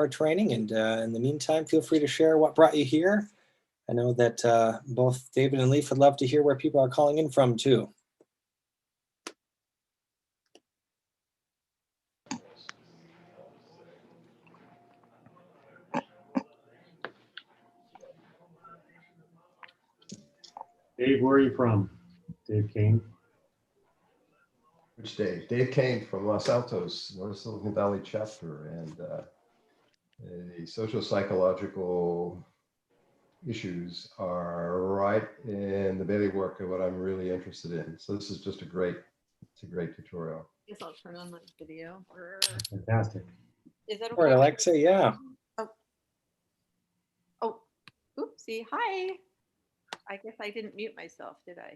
our training. And in the meantime, feel free to share what brought you here. I know that both David and Leif would love to hear where people are calling in from too. Dave, where are you from? Dave Kane. Which Dave? Dave Kane from Los Altos, North Silicon Valley chapter, and the social psychological issues are right in the bailiwick of what I'm really interested in. So this is just a great tutorial. I guess I'll turn on my video. Fantastic. Is that All right, okay? Alexa, yeah. Oh, oopsie. Hi. I guess I didn't mute myself, did I?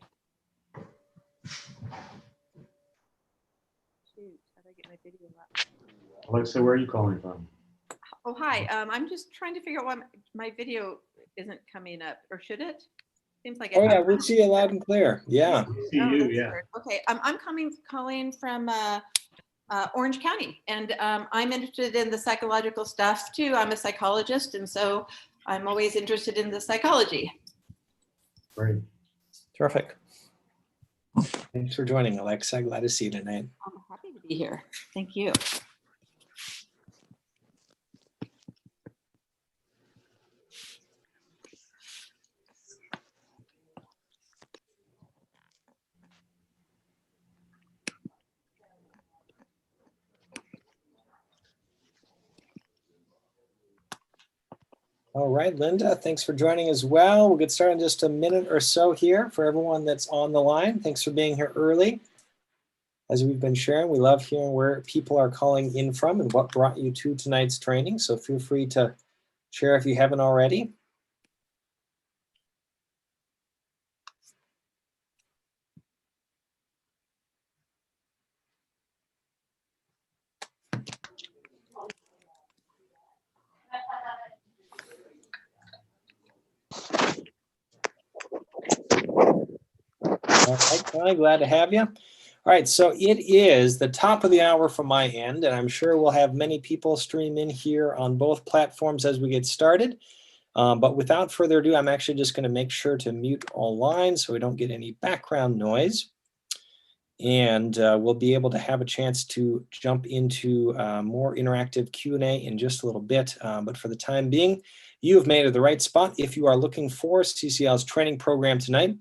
Shoot, how do I get my video up? Alexa, where are you calling from? Oh, hi. I'm just trying to figure out why my video isn't coming up, or should it? Seems like it. Oh yeah, we see you loud and clear. Yeah. See you, that's yeah. weird. Okay, I'm calling from Orange County, and I'm interested in the psychological stuff too. I'm a psychologist, and so I'm always interested in the psychology. Great. Terrific. Thanks for joining, Alexa. Glad to see you tonight. I'm happy to be here. Thank you. All right, Linda, thanks for joining as well. We'll get started in just a minute or so here for everyone that's on the line. Thanks for being here early. As we've been sharing, we love hearing where people are calling in from and what brought you to tonight's training. So feel free to share if you haven't already. All right, Connie, glad to have you. All right, so it is the top of the hour from my end, and I'm sure we'll have many people stream in here on both platforms as we get started. But without further ado, I'm actually just going to make sure to mute all lines so we don't get any background noise. And we'll be able to have a chance to jump into more interactive Q&A in just a little bit. But for the time being, you have made it the right spot. If you are looking for CCL's training program tonight,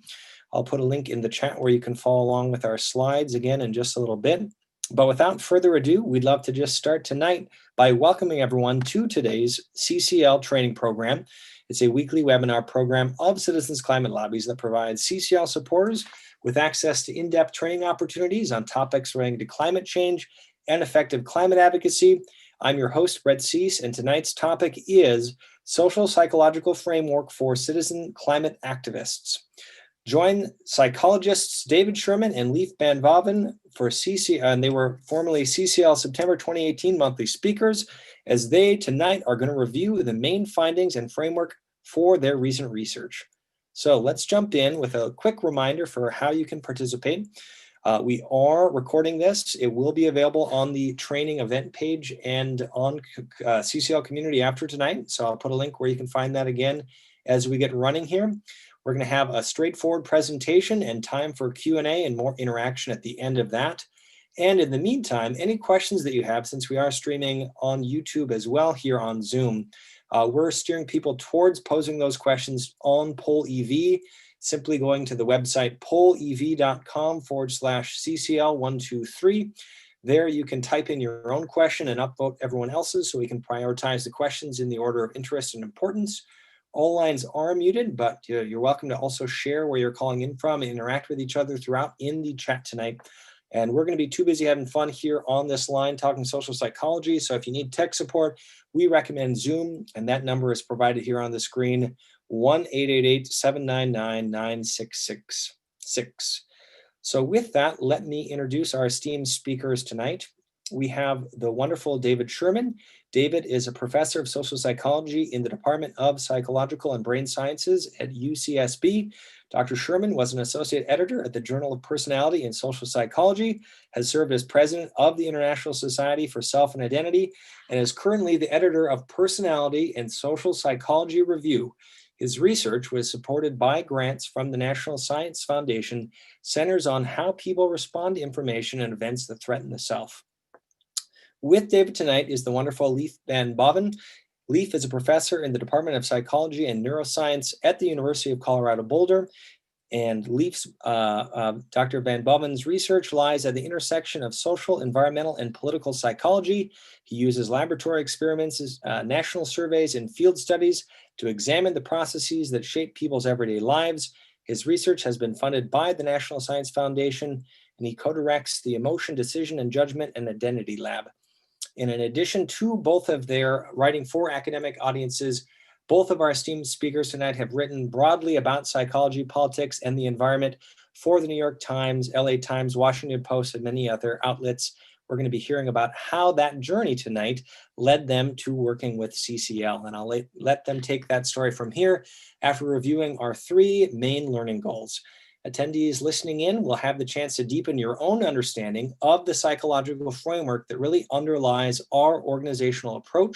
I'll put a link in the chat where you can follow along with our slides again in just a little bit. But without further ado, we'd love to just start tonight by welcoming everyone to today's CCL training program. It's a weekly webinar program of Citizens Climate Lobbies that provides CCL supporters with access to in-depth training opportunities on topics relating to climate change and effective climate advocacy. I'm your host, Brett Cease, and tonight's topic is Social Psychological Framework for Citizen Climate Activists. Join psychologists David Sherman and Leif Van Waven for CCL, and they were formerly CCL September 2018 monthly speakers, as they tonight are going to review the main findings and framework for their recent research. So let's jump in with a quick reminder for how you can participate. We are recording this. It will be available on the training event page and on CCL community after tonight. So I'll put a link where you can find that again as we get running here. We're going to have a straightforward presentation and time for Q&A and more interaction at the end of that. And in the meantime, any questions that you have, since we are streaming on YouTube as well here on Zoom, we're steering people towards posing those questions on Poll EV, simply going to the website pollev.com/CCL123. There you can type in your own question and upvote everyone else's so we can prioritize the questions in the order of interest and importance. All lines are muted, but you're welcome to also share where you're calling in from and interact with each other throughout in the chat tonight. And we're going to be too busy having fun here on this line talking social psychology. So if you need tech support, we recommend Zoom, and that number is provided here on the screen, 1-888-799-9666. So with that, let me introduce our esteemed speakers tonight. We have the wonderful David Sherman. David is a professor of social psychology in the Department of Psychological and Brain Sciences at UCSB. Dr. Sherman was an associate editor at the Journal of Personality and Social Psychology, has served as president of the International Society for Self and Identity, and is currently the editor of Personality and Social Psychology Review. His research was supported by grants from the National Science Foundation, centers on how people respond to information and events that threaten the self. With David tonight is the wonderful Leif Van Boven. Leif is a professor in the Department of Psychology and Neuroscience at the University of Colorado Boulder. And Leif's, Dr. Van Boven's research lies at the intersection of social, environmental, and political psychology. He uses laboratory experiments, national surveys, and field studies to examine the processes that shape people's everyday lives. His research has been funded by the National Science Foundation, and he co-directs the Emotion, Decision, and Judgment and Identity Lab. And in addition to both of their writing for academic audiences, both of our esteemed speakers tonight have written broadly about psychology, politics, and the environment for the New York Times, LA Times, Washington Post, and many other outlets. We're going to be hearing about how that journey tonight led them to working with CCL. And I'll let them take that story from here after reviewing our 3 main learning goals. Attendees listening in will have the chance to deepen your own understanding of the psychological framework that really underlies our organizational approach.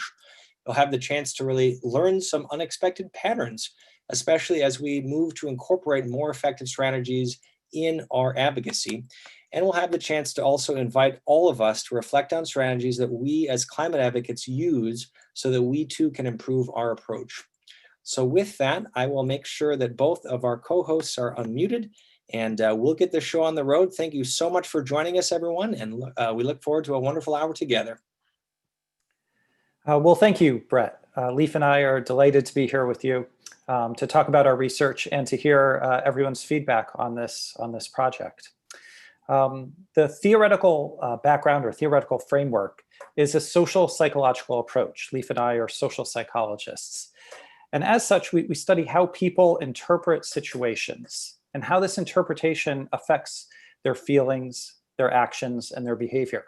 You'll have the chance to really learn some unexpected patterns, especially as we move to incorporate more effective strategies in our advocacy. And we'll have the chance to also invite all of us to reflect on strategies that we as climate advocates use so that we too can improve our approach. So with that, I will make sure that both of our co-hosts are unmuted, and we'll get the show on the road. Thank you so much for joining us, everyone, and we look forward to a wonderful hour together. Well, thank you, Brett. Leif and I are delighted to be here with you to talk about our research and to hear everyone's feedback on this project. The theoretical background or theoretical framework is a social psychological approach. Leif and I are social psychologists. And as such, we study how people interpret situations and how this interpretation affects their feelings, their actions, and their behavior.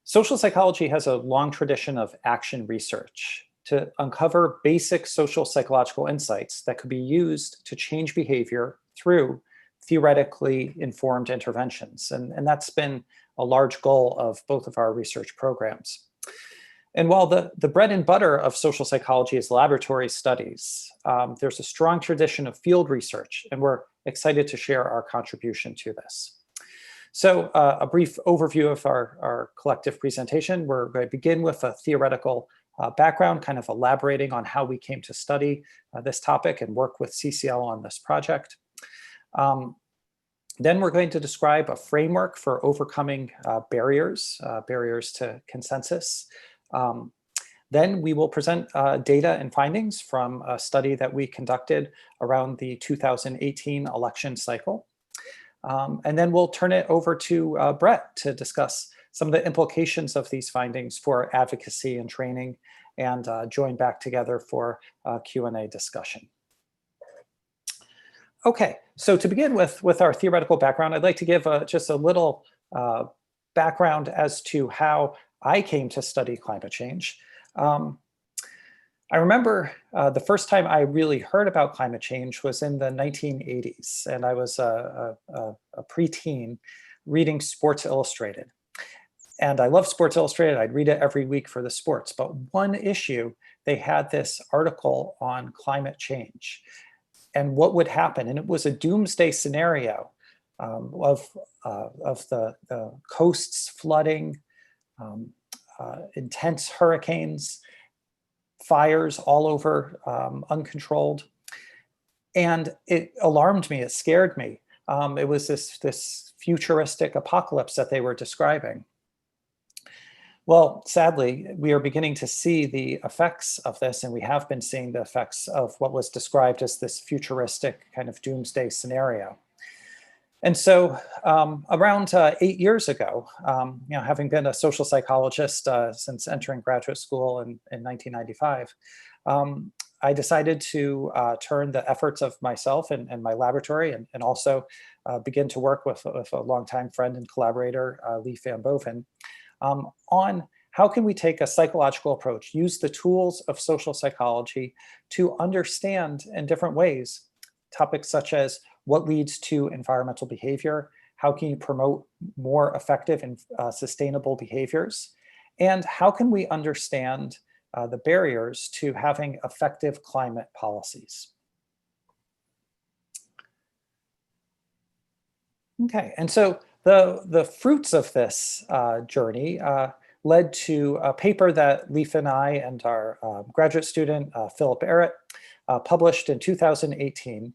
Social psychology has a long tradition of action research to uncover basic social psychological insights that could be used to change behavior through theoretically informed interventions. And that's been a large goal of both of our research programs. And while the bread and butter of social psychology is laboratory studies, there's a strong tradition of field research, and we're excited to share our contribution to this. So a brief overview of our collective presentation. We're going to begin with a theoretical background, kind of elaborating on how we came to study this topic and work with CCL on this project. Then we're going to describe a framework for overcoming barriers to consensus. Then we will present data and findings from a study that we conducted around the 2018 election cycle. And then we'll turn it over to Brett to discuss some of the implications of these findings for advocacy and training, and join back together for a Q&A discussion. Okay, so to begin with our theoretical background, I'd like to give just a little background as to how I came to study climate change. I remember the first time I really heard about climate change was in the 1980s, and I was a preteen reading Sports Illustrated. And I love Sports Illustrated. I'd read it every week for the sports. But one issue, they had this article on climate change and what would happen. And it was a doomsday scenario of the coasts flooding, intense hurricanes, fires all over, uncontrolled. And it alarmed me, it scared me. It was this futuristic apocalypse that they were describing. Well, sadly, we are beginning to see the effects of this, and we have been seeing the effects of what was described as this futuristic kind of doomsday scenario. And so around 8 years ago, having been a social psychologist since entering graduate school in 1995, I decided to turn the efforts of myself and my laboratory and also begin to work with a longtime friend and collaborator, Leif Van Boven, on how can we take a psychological approach, use the tools of social psychology to understand in different ways topics such as what leads to environmental behavior, how can you promote more effective and sustainable behaviors, and how can we understand the barriers to having effective climate policies. Okay, and so the fruits of this journey led to a paper that Leif and I and our graduate student, Philip Barrett, published in 2018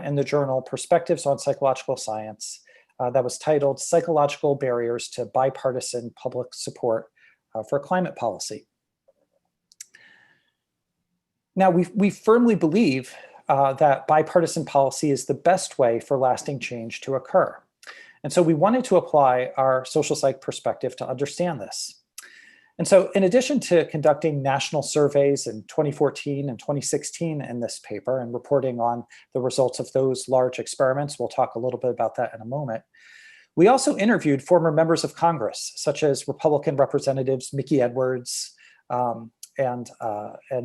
in the journal Perspectives on Psychological Science that was titled Psychological Barriers to Bipartisan Public Support for Climate Policy. Now, we firmly believe that bipartisan policy is the best way for lasting change to occur. And so we wanted to apply our social psych perspective to understand this. And so in addition to conducting national surveys in 2014 and 2016 in this paper and reporting on the results of those large experiments, we'll talk a little bit about that in a moment, we also interviewed former members of Congress, such as Republican Representatives Mickey Edwards and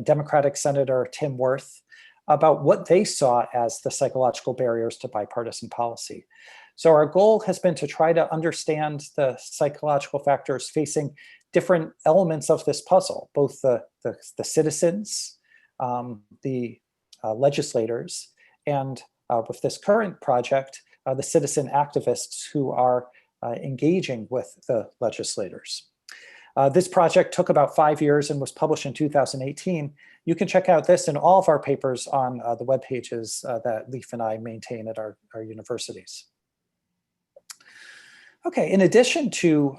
Democratic Senator Tim Wirth, about what they saw as the psychological barriers to bipartisan policy. So our goal has been to try to understand the psychological factors facing different elements of this puzzle, both the citizens, the legislators, and with this current project, the citizen activists who are engaging with the legislators. This project took about 5 years and was published in 2018. You can check out this and all of our papers on the web pages that Leif and I maintain at our universities. Okay, in addition to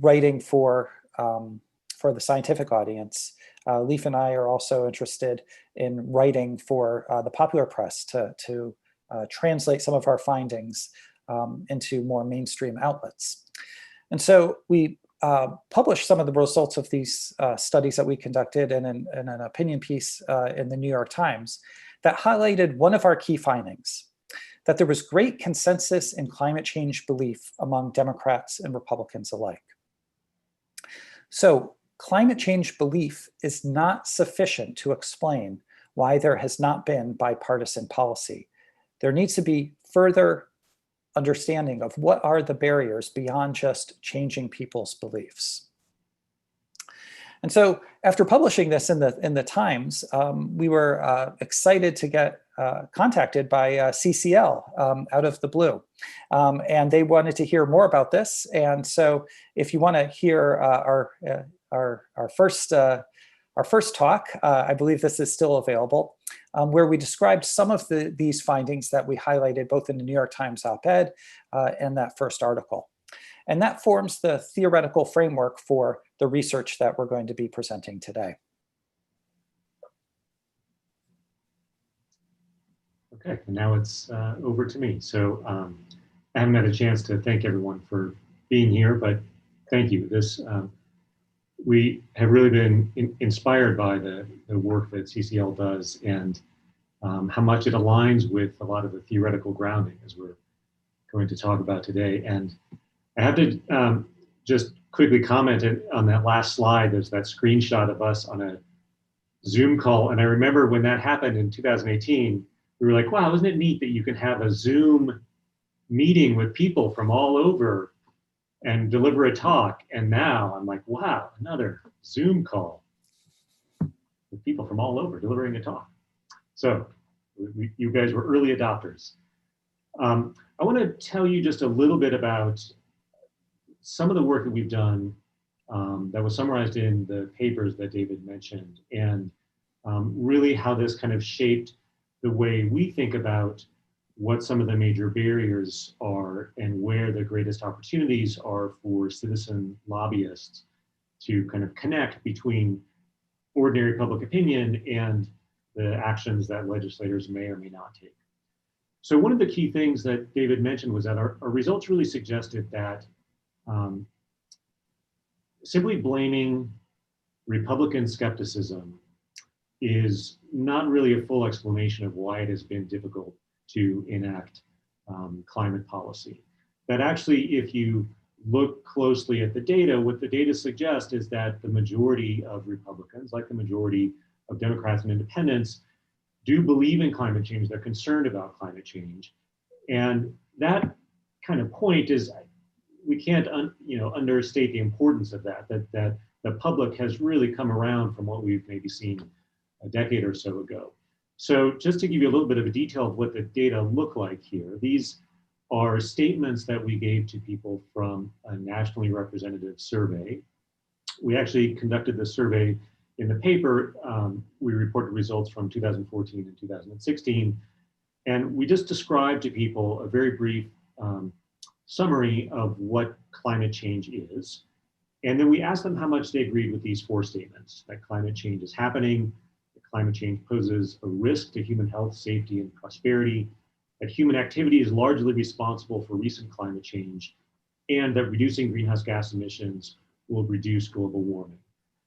writing for the scientific audience, Leif and I are also interested in writing for the popular press to translate some of our findings into more mainstream outlets. And so we published some of the results of these studies that we conducted in an opinion piece in the New York Times that highlighted one of our key findings, that there was great consensus in climate change belief among Democrats and Republicans alike. So climate change belief is not sufficient to explain why there has not been bipartisan policy. There needs to be further understanding of what are the barriers beyond just changing people's beliefs. And so after publishing this in the Times, we were excited to get contacted by CCL out of the blue. And they wanted to hear more about this. And so if you want to hear our first talk, I believe this is still available, where we described some of these findings that we highlighted both in the New York Times op-ed and that first article. And that forms the theoretical framework for the research that we're going to be presenting today. Okay, and now it's over to me. So I haven't had a chance to thank everyone for being here, but thank you. We have really been inspired by the work that CCL does and how much it aligns with a lot of the theoretical grounding as we're going to talk about today. And I have to just quickly comment on that last slide. There's that screenshot of us on a Zoom call. And I remember when that happened in 2018, we were like, wow, isn't it neat that you can have a Zoom meeting with people from all over and deliver a talk? And now I'm like, wow, another Zoom call with people from all over delivering a talk. So you guys were early adopters. I want to tell you just a little bit about some of the work that we've done that was summarized in the papers that David mentioned, and really how this kind of shaped the way we think about what some of the major barriers are and where the greatest opportunities are for citizen lobbyists to kind of connect between ordinary public opinion and the actions that legislators may or may not take. So one of the key things that David mentioned was that our results really suggested that simply blaming Republican skepticism is not really a full explanation of why it has been difficult to enact climate policy. That actually, if you look closely at the data, what the data suggests is that the majority of Republicans, like the majority of Democrats and independents, do believe in climate change. They're concerned about climate change. And that kind of point is, we can't understate the importance of that the public has really come around from what we've maybe seen a decade or so ago. So just to give you a little bit of a detail of what the data look like here, these are statements that we gave to people from a nationally representative survey. We actually conducted this survey in the paper. We reported results from 2014 and 2016. And we just described to people a very brief summary of what climate change is. And then we asked them how much they agreed with these 4 statements: that climate change is happening, that climate change poses a risk to human health, safety, and prosperity, that human activity is largely responsible for recent climate change, and that reducing greenhouse gas emissions will reduce global warming.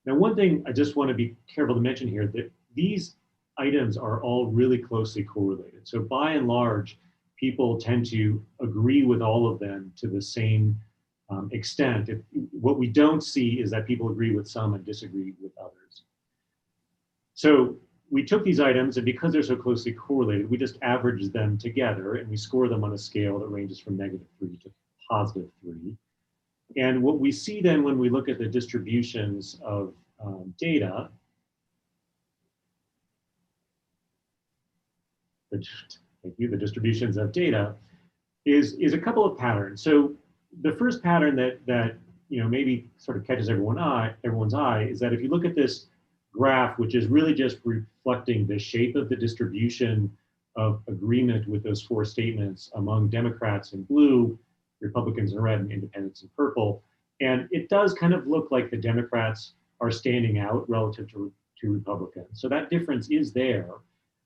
Now, one thing I just want to be careful to mention here, that these items are all really closely correlated. So by and large, people tend to agree with all of them to the same extent. What we don't see is that people agree with some and disagree with others. So we took these items, and because they're so closely correlated, we just averaged them together, and we score them on a scale that ranges from -3 to +3. And what we see then when we look at the distributions of data, the distributions of data is a couple of patterns. So the first pattern that maybe sort of catches everyone's eye is that if you look at this graph, which is really just reflecting the shape of the distribution of agreement with those 4 statements among Democrats in blue, Republicans in red, and independents in purple. And it does kind of look like the Democrats are standing out relative to Republicans. So that difference is there.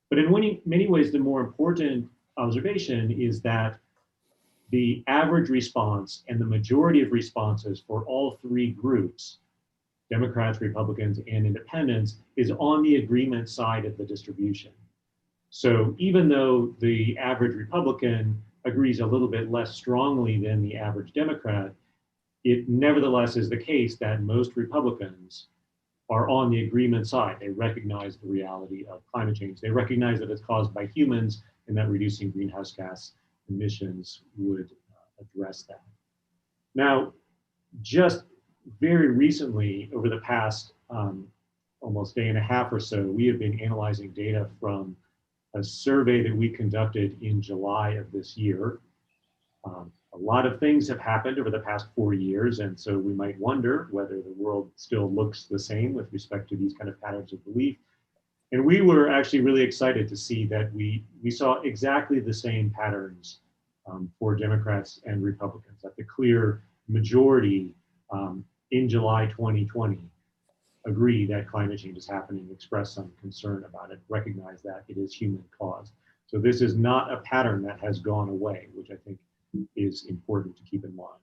But in many ways, the more important observation is that the average response and the majority of responses for all 3 groups, Democrats, Republicans, and independents, is on the agreement side of the distribution. So even though the average Republican agrees a little bit less strongly than the average Democrat, it nevertheless is the case that most Republicans are on the agreement side. They recognize the reality of climate change. They recognize that it's caused by humans and that reducing greenhouse gas emissions would address that. Now, just very recently, over the past almost day and a half or so, we have been analyzing data from a survey that we conducted in July of this year. A lot of things have happened over the past 4 years, and so we might wonder whether the world still looks the same with respect to these kind of patterns of belief. And we were actually really excited to see that we saw exactly the same patterns for Democrats and Republicans, that the clear majority in July 2020 agree that climate change is happening, express some concern about it, recognize that it is human caused. So this is not a pattern that has gone away, which I think is important to keep in mind.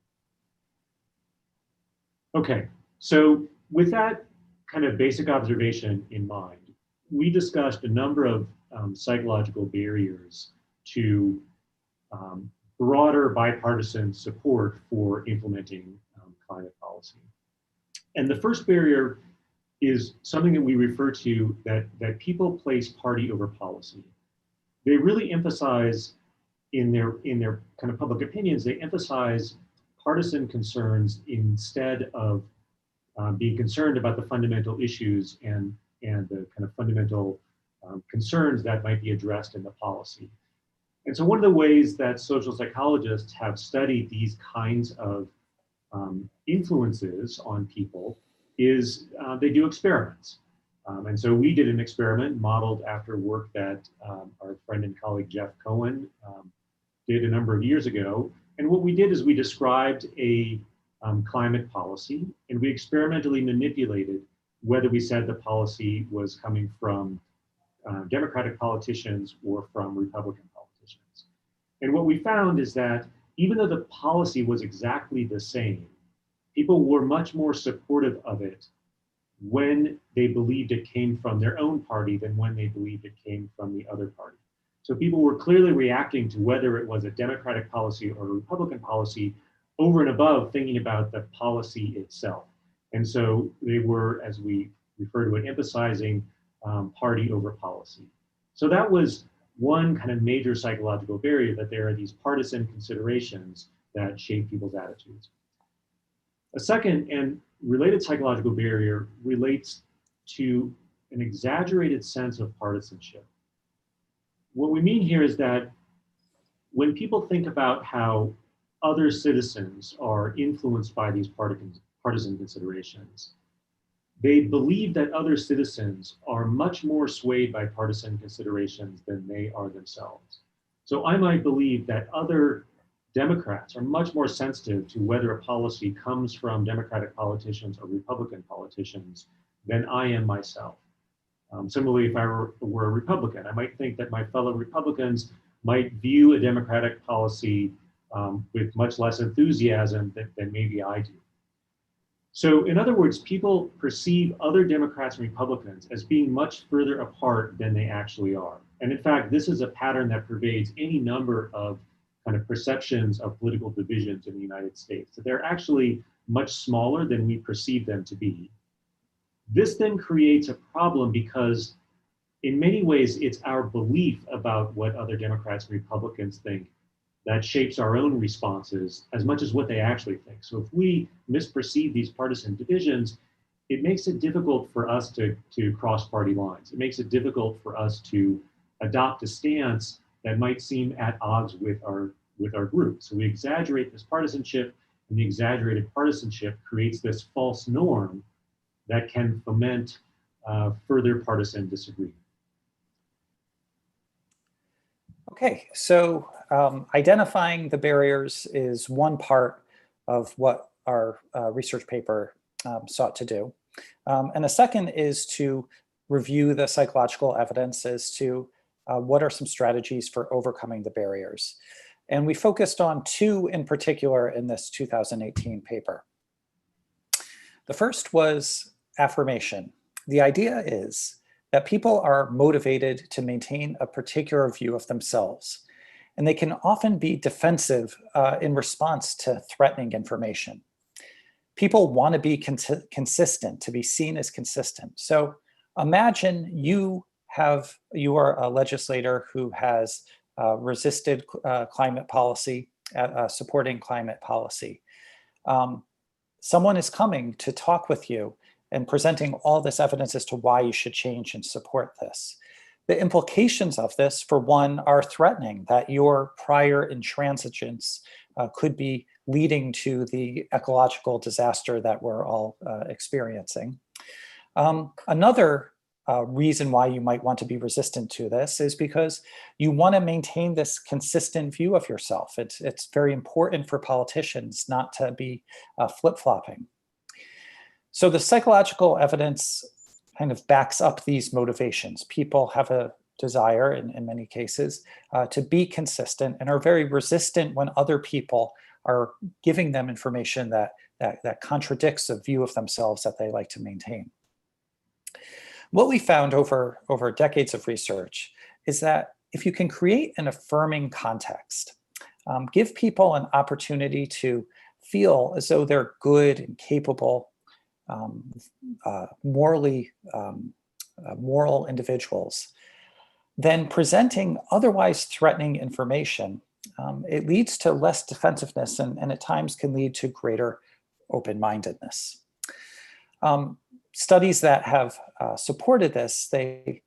Okay, so with that kind of basic observation in mind, we discussed a number of psychological barriers to broader bipartisan support for implementing climate policy. And the first barrier is something that we refer to that people place party over policy. They really emphasize in their kind of public opinions, they emphasize partisan concerns instead of being concerned about the fundamental issues and the kind of fundamental concerns that might be addressed in the policy. And so one of the ways that social psychologists have studied these kinds of influences on people is they do experiments. And so we did an experiment modeled after work that our friend and colleague Jeff Cohen did a number of years ago. And what we did is we described a climate policy, and we experimentally manipulated whether we said the policy was coming from Democratic politicians or from Republican politicians. And what we found is that even though the policy was exactly the same, people were much more supportive of it when they believed it came from their own party than when they believed it came from the other party. So people were clearly reacting to whether it was a Democratic policy or a Republican policy over and above thinking about the policy itself. And so they were, as we refer to it, emphasizing party over policy. So that was one kind of major psychological barrier, that there are these partisan considerations that shape people's attitudes. A second and related psychological barrier relates to an exaggerated sense of partisanship. What we mean here is that when people think about how other citizens are influenced by these partisan considerations, they believe that other citizens are much more swayed by partisan considerations than they are themselves. So I might believe that other Democrats are much more sensitive to whether a policy comes from Democratic politicians or Republican politicians than I am myself. Similarly, if I were a Republican, I might think that my fellow Republicans might view a Democratic policy with much less enthusiasm than maybe I do. So in other words, people perceive other Democrats and Republicans as being much further apart than they actually are. And in fact, this is a pattern that pervades any number of kind of perceptions of political divisions in the United States. So they're actually much smaller than we perceive them to be. This then creates a problem because in many ways, it's our belief about what other Democrats and Republicans think that shapes our own responses as much as what they actually think. So if we misperceive these partisan divisions, it makes it difficult for us to cross party lines. It makes it difficult for us to adopt a stance that might seem at odds with our group. So we exaggerate this partisanship, and the exaggerated partisanship creates this false norm that can foment further partisan disagreement. Okay, so identifying the barriers is one part of what our research paper sought to do. And the second is to review the psychological evidence as to what are some strategies for overcoming the barriers. And we focused on two in particular in this 2018 paper. The first was affirmation. The idea is that people are motivated to maintain a particular view of themselves, and they can often be defensive in response to threatening information. People want to be consistent, to be seen as consistent. So imagine you are a legislator who has resisted climate policy, supporting climate policy. Someone is coming to talk with you and presenting all this evidence as to why you should change and support this. The implications of this, for one, are threatening, that your prior intransigence could be leading to the ecological disaster that we're all experiencing. Another reason why you might want to be resistant to this is because you want to maintain this consistent view of yourself. It's very important for politicians not to be flip-flopping. So the psychological evidence kind of backs up these motivations. People have a desire, in many cases, to be consistent and are very resistant when other people are giving them information that contradicts a view of themselves that they like to maintain. What we found over decades of research is that if you can create an affirming context, give people an opportunity to feel as though they're good and capable, moral individuals, then presenting otherwise threatening information, it leads to less defensiveness and at times can lead to greater open-mindedness. Studies that have supported this, they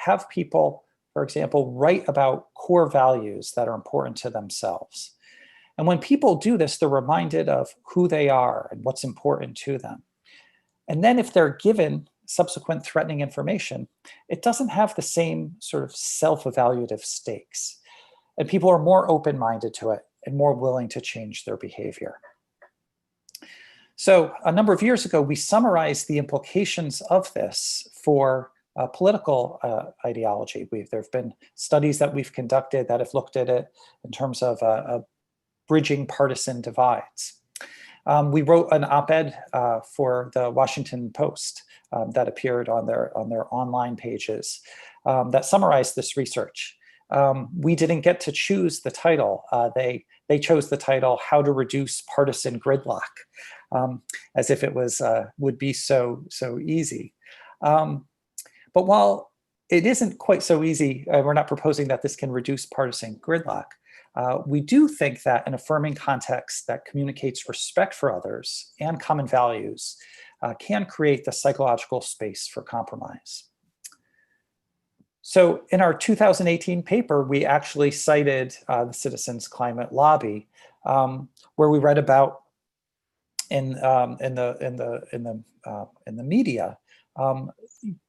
have people, for example, write about core values that are important to themselves. And when people do this, they're reminded of who they are and what's important to them. And then if they're given subsequent threatening information, it doesn't have the same sort of self-evaluative stakes. And people are more open-minded to it and more willing to change their behavior. So a number of years ago, we summarized the implications of this for political ideology. There have been studies that we've conducted that have looked at it in terms of bridging partisan divides. We wrote an op-ed for the Washington Post that appeared on their online pages that summarized this research. we didn't get to choose the title. They chose the title, How to Reduce Partisan Gridlock, as if it was would be so easy. But while it isn't quite so easy, we're not proposing that this can reduce partisan gridlock. We do think that an affirming context that communicates respect for others and common values can create the psychological space for compromise. So in our 2018 paper, we actually cited the Citizens Climate Lobby, where we read about in the media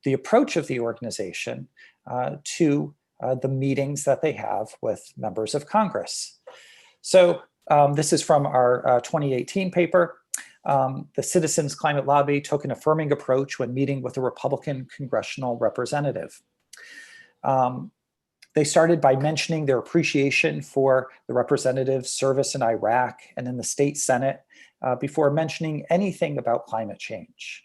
the approach of the organization to the meetings that they have with members of Congress. So this is from our 2018 paper. The Citizens Climate Lobby took an affirming approach when meeting with a Republican congressional representative. They started by mentioning their appreciation for the representative's service in Iraq and in the state Senate before mentioning anything about climate change.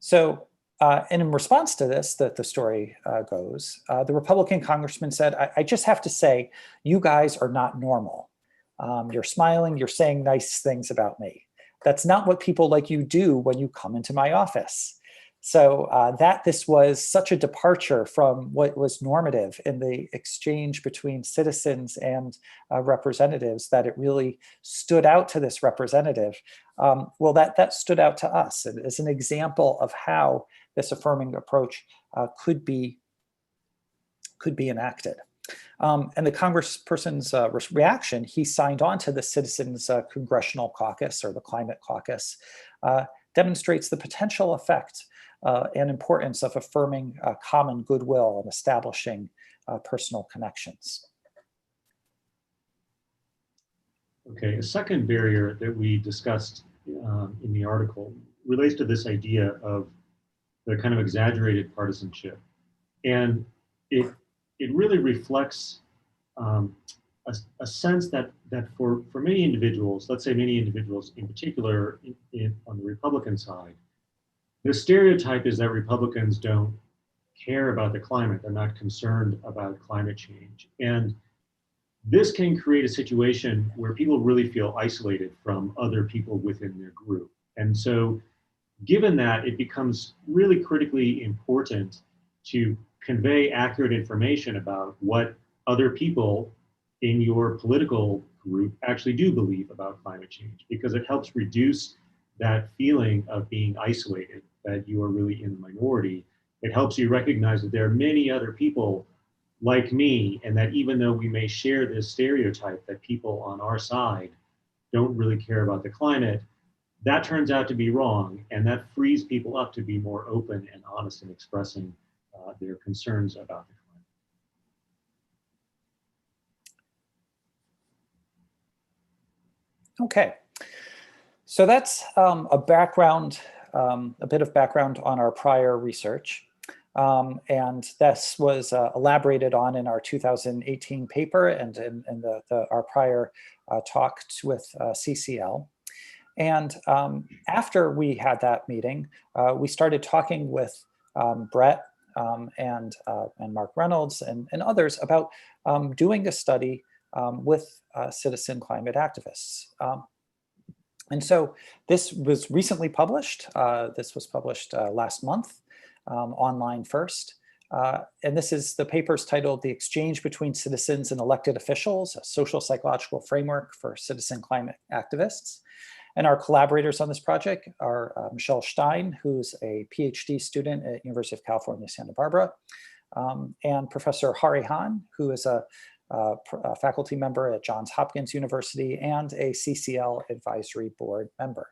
So, and in response to this, the story goes, the Republican congressman said, I just have to say, you guys are not normal. You're smiling, you're saying nice things about me. That's not what people like you do when you come into my office. So this was such a departure from what was normative in the exchange between citizens and representatives that it really stood out to this representative. Well, that stood out to us as an example of how this affirming approach could be enacted. And the congressperson's reaction, he signed on to the Citizens Congressional Caucus, or the Climate Caucus, demonstrates the potential effect and importance of affirming common goodwill and establishing personal connections. Okay, a second barrier that we discussed in the article relates to this idea of the kind of exaggerated partisanship. And it really reflects a sense that for many individuals, let's say many individuals in particular on the Republican side, the stereotype is that Republicans don't care about the climate. They're not concerned about climate change. And this can create a situation where people really feel isolated from other people within their group. And so given that, it becomes really critically important to convey accurate information about what other people in your political group actually do believe about climate change, because it helps reduce that feeling of being isolated, that you are really in the minority. It helps you recognize that there are many other people like me, and that even though we may share this stereotype that people on our side don't really care about the climate, that turns out to be wrong, and that frees people up to be more open and honest in expressing their concerns about the climate. Okay, so that's a background, a bit of background on our prior research. And this was elaborated on in our 2018 paper and in our prior talks with CCL. And after we had that meeting, we started talking with Brett and Mark Reynolds and others about doing a study with citizen climate activists. And so this was recently published. This was published last month, online first. And this is the paper's titled The Exchange Between Citizens and Elected Officials, a Social Psychological Framework for Citizen Climate Activists. And our collaborators on this project are Michelle Stein, who's a PhD student at University of California, Santa Barbara, and Professor Hari Han, who is a faculty member at Johns Hopkins University and a CCL advisory board member.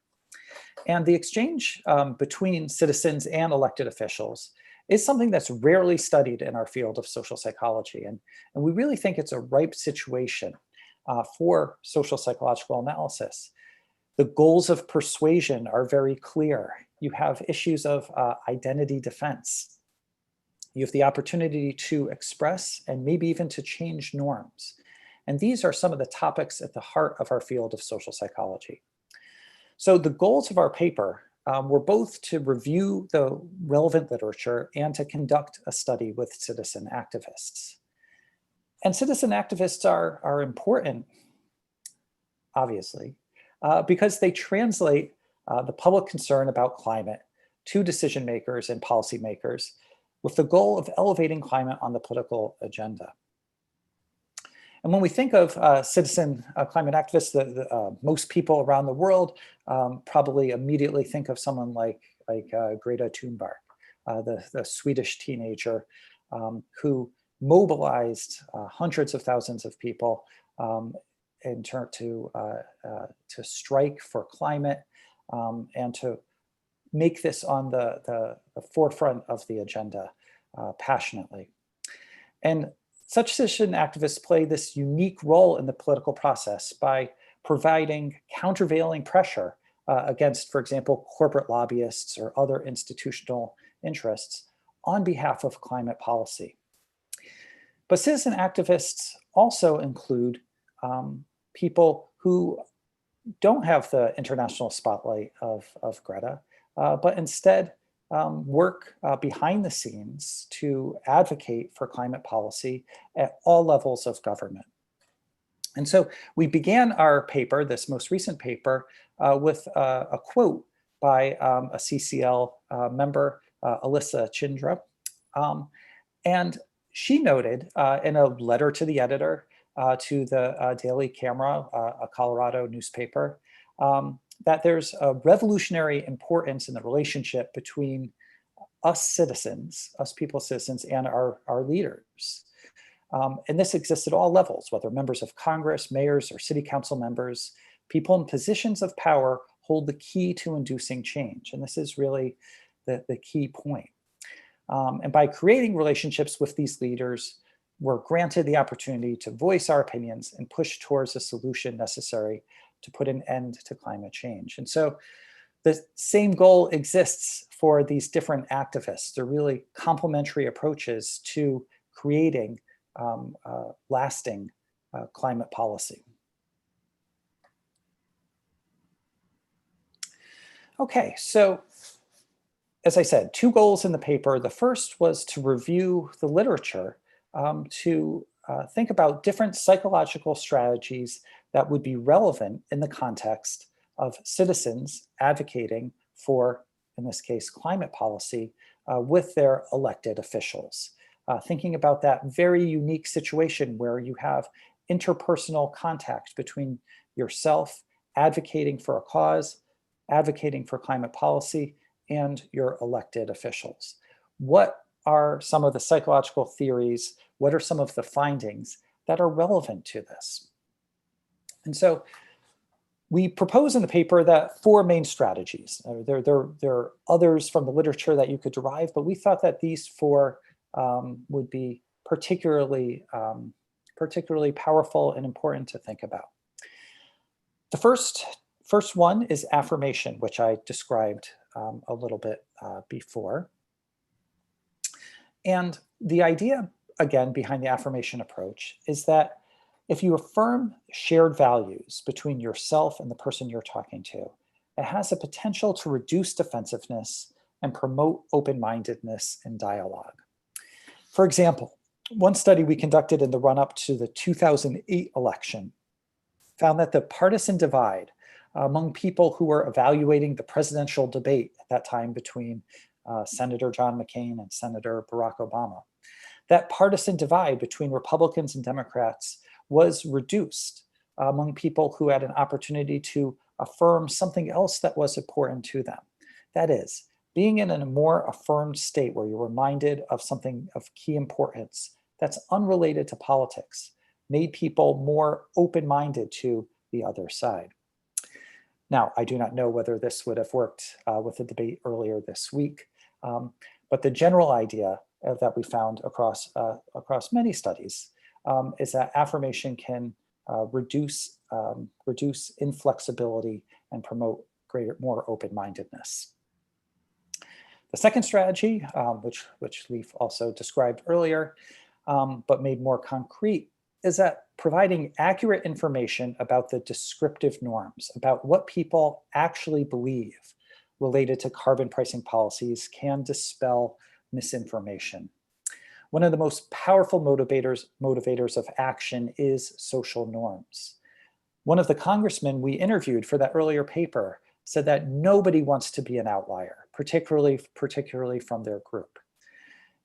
And the exchange between citizens and elected officials is something that's rarely studied in our field of social psychology. And we really think it's a ripe situation for social psychological analysis. The goals of persuasion are very clear. You have issues of identity defense. You have the opportunity to express and maybe even to change norms. And these are some of the topics at the heart of our field of social psychology. So the goals of our paper were both to review the relevant literature and to conduct a study with citizen activists. And citizen activists are important, obviously, because they translate the public concern about climate to decision makers and policymakers with the goal of elevating climate on the political agenda. And when we think of citizen climate activists, most people around the world probably immediately think of someone like Greta Thunberg, the Swedish teenager who mobilized hundreds of thousands of people in turn to strike for climate and to make this on the forefront of the agenda passionately. And such citizen activists play this unique role in the political process by providing countervailing pressure against, for example, corporate lobbyists or other institutional interests on behalf of climate policy. But citizen activists also include people who don't have the international spotlight of Greta, but instead work behind the scenes to advocate for climate policy at all levels of government. And so we began our paper, this most recent paper, with a quote by a CCL member, Alyssa Chindra. And she noted in a letter to the editor to the Daily Camera, a Colorado newspaper, that there's a revolutionary importance in the relationship between us citizens, us people citizens, and our leaders. And this exists at all levels, whether members of Congress, mayors, or city council members. People in positions of power hold the key to inducing change. And this is really the key point. And by creating relationships with these leaders, we're granted the opportunity to voice our opinions and push towards a solution necessary to put an end to climate change. And so the same goal exists for these different activists. They're really complementary approaches to creating lasting climate policy. Okay, so as I said, two goals in the paper. The first was to review the literature to think about different psychological strategies that would be relevant in the context of citizens advocating for, in this case, climate policy with their elected officials. Thinking about that very unique situation where you have interpersonal contact between yourself advocating for a cause, advocating for climate policy, and your elected officials. What are some of the psychological theories? What are some of the findings that are relevant to this? And so we propose in the paper that four main strategies. There are others from the literature that you could derive, but we thought that these four would be particularly powerful and important to think about. The first one is affirmation, which I described a little bit before. And the idea, again, behind the affirmation approach is that if you affirm shared values between yourself and the person you're talking to, it has a potential to reduce defensiveness and promote open-mindedness and dialogue. For example, one study we conducted in the run-up to the 2008 election found that the partisan divide among people who were evaluating the presidential debate at that time between Senator John McCain and Senator Barack Obama, that partisan divide between Republicans and Democrats was reduced among people who had an opportunity to affirm something else that was important to them. That is, being in a more affirmed state where you're reminded of something of key importance that's unrelated to politics made people more open-minded to the other side. Now, I do not know whether this would have worked with the debate earlier this week, but the general idea that we found across many studies is that affirmation can reduce inflexibility and promote more open-mindedness. The second strategy, which Leif also described earlier, but made more concrete, is that providing accurate information about the descriptive norms, about what people actually believe related to carbon pricing policies, can dispel misinformation. one of the most powerful motivators of action is social norms. One of the congressmen we interviewed for that earlier paper said that nobody wants to be an outlier, particularly from their group.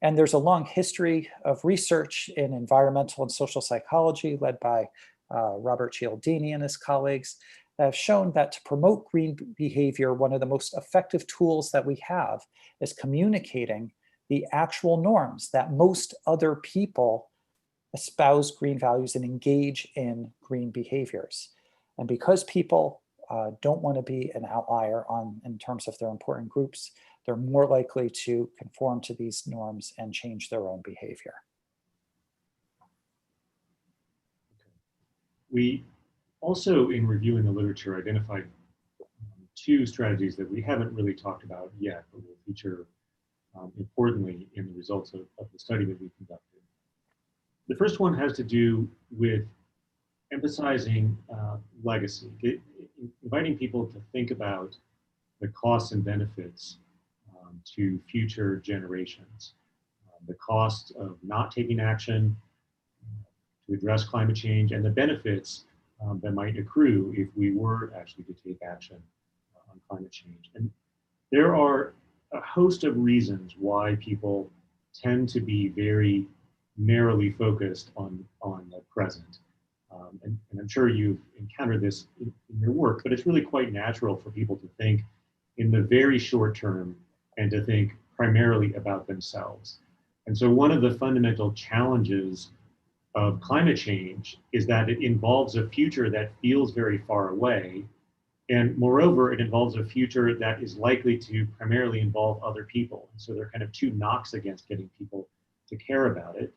And there's a long history of research in environmental and social psychology led by Robert Cialdini and his colleagues that have shown that to promote green behavior, one of the most effective tools that we have is communicating the actual norms that most other people espouse green values and engage in green behaviors. And because people don't want to be an outlier in terms of their important groups, they're more likely to conform to these norms and change their own behavior. We also, in reviewing the literature, identified two strategies that we haven't really talked about yet, but will feature importantly in the results of the study that we conducted. The first one has to do with emphasizing legacy, inviting people to think about the costs and benefits to future generations. The cost of not taking action to address climate change and the benefits that might accrue if we were actually to take action on climate change. And there are a host of reasons why people tend to be very narrowly focused on the present. And I'm sure you've encountered this in your work, but it's really quite natural for people to think in the very short term and to think primarily about themselves. And so one of the fundamental challenges of climate change is that it involves a future that feels very far away. And moreover, it involves a future that is likely to primarily involve other people. And so there are kind of two knocks against getting people to care about it.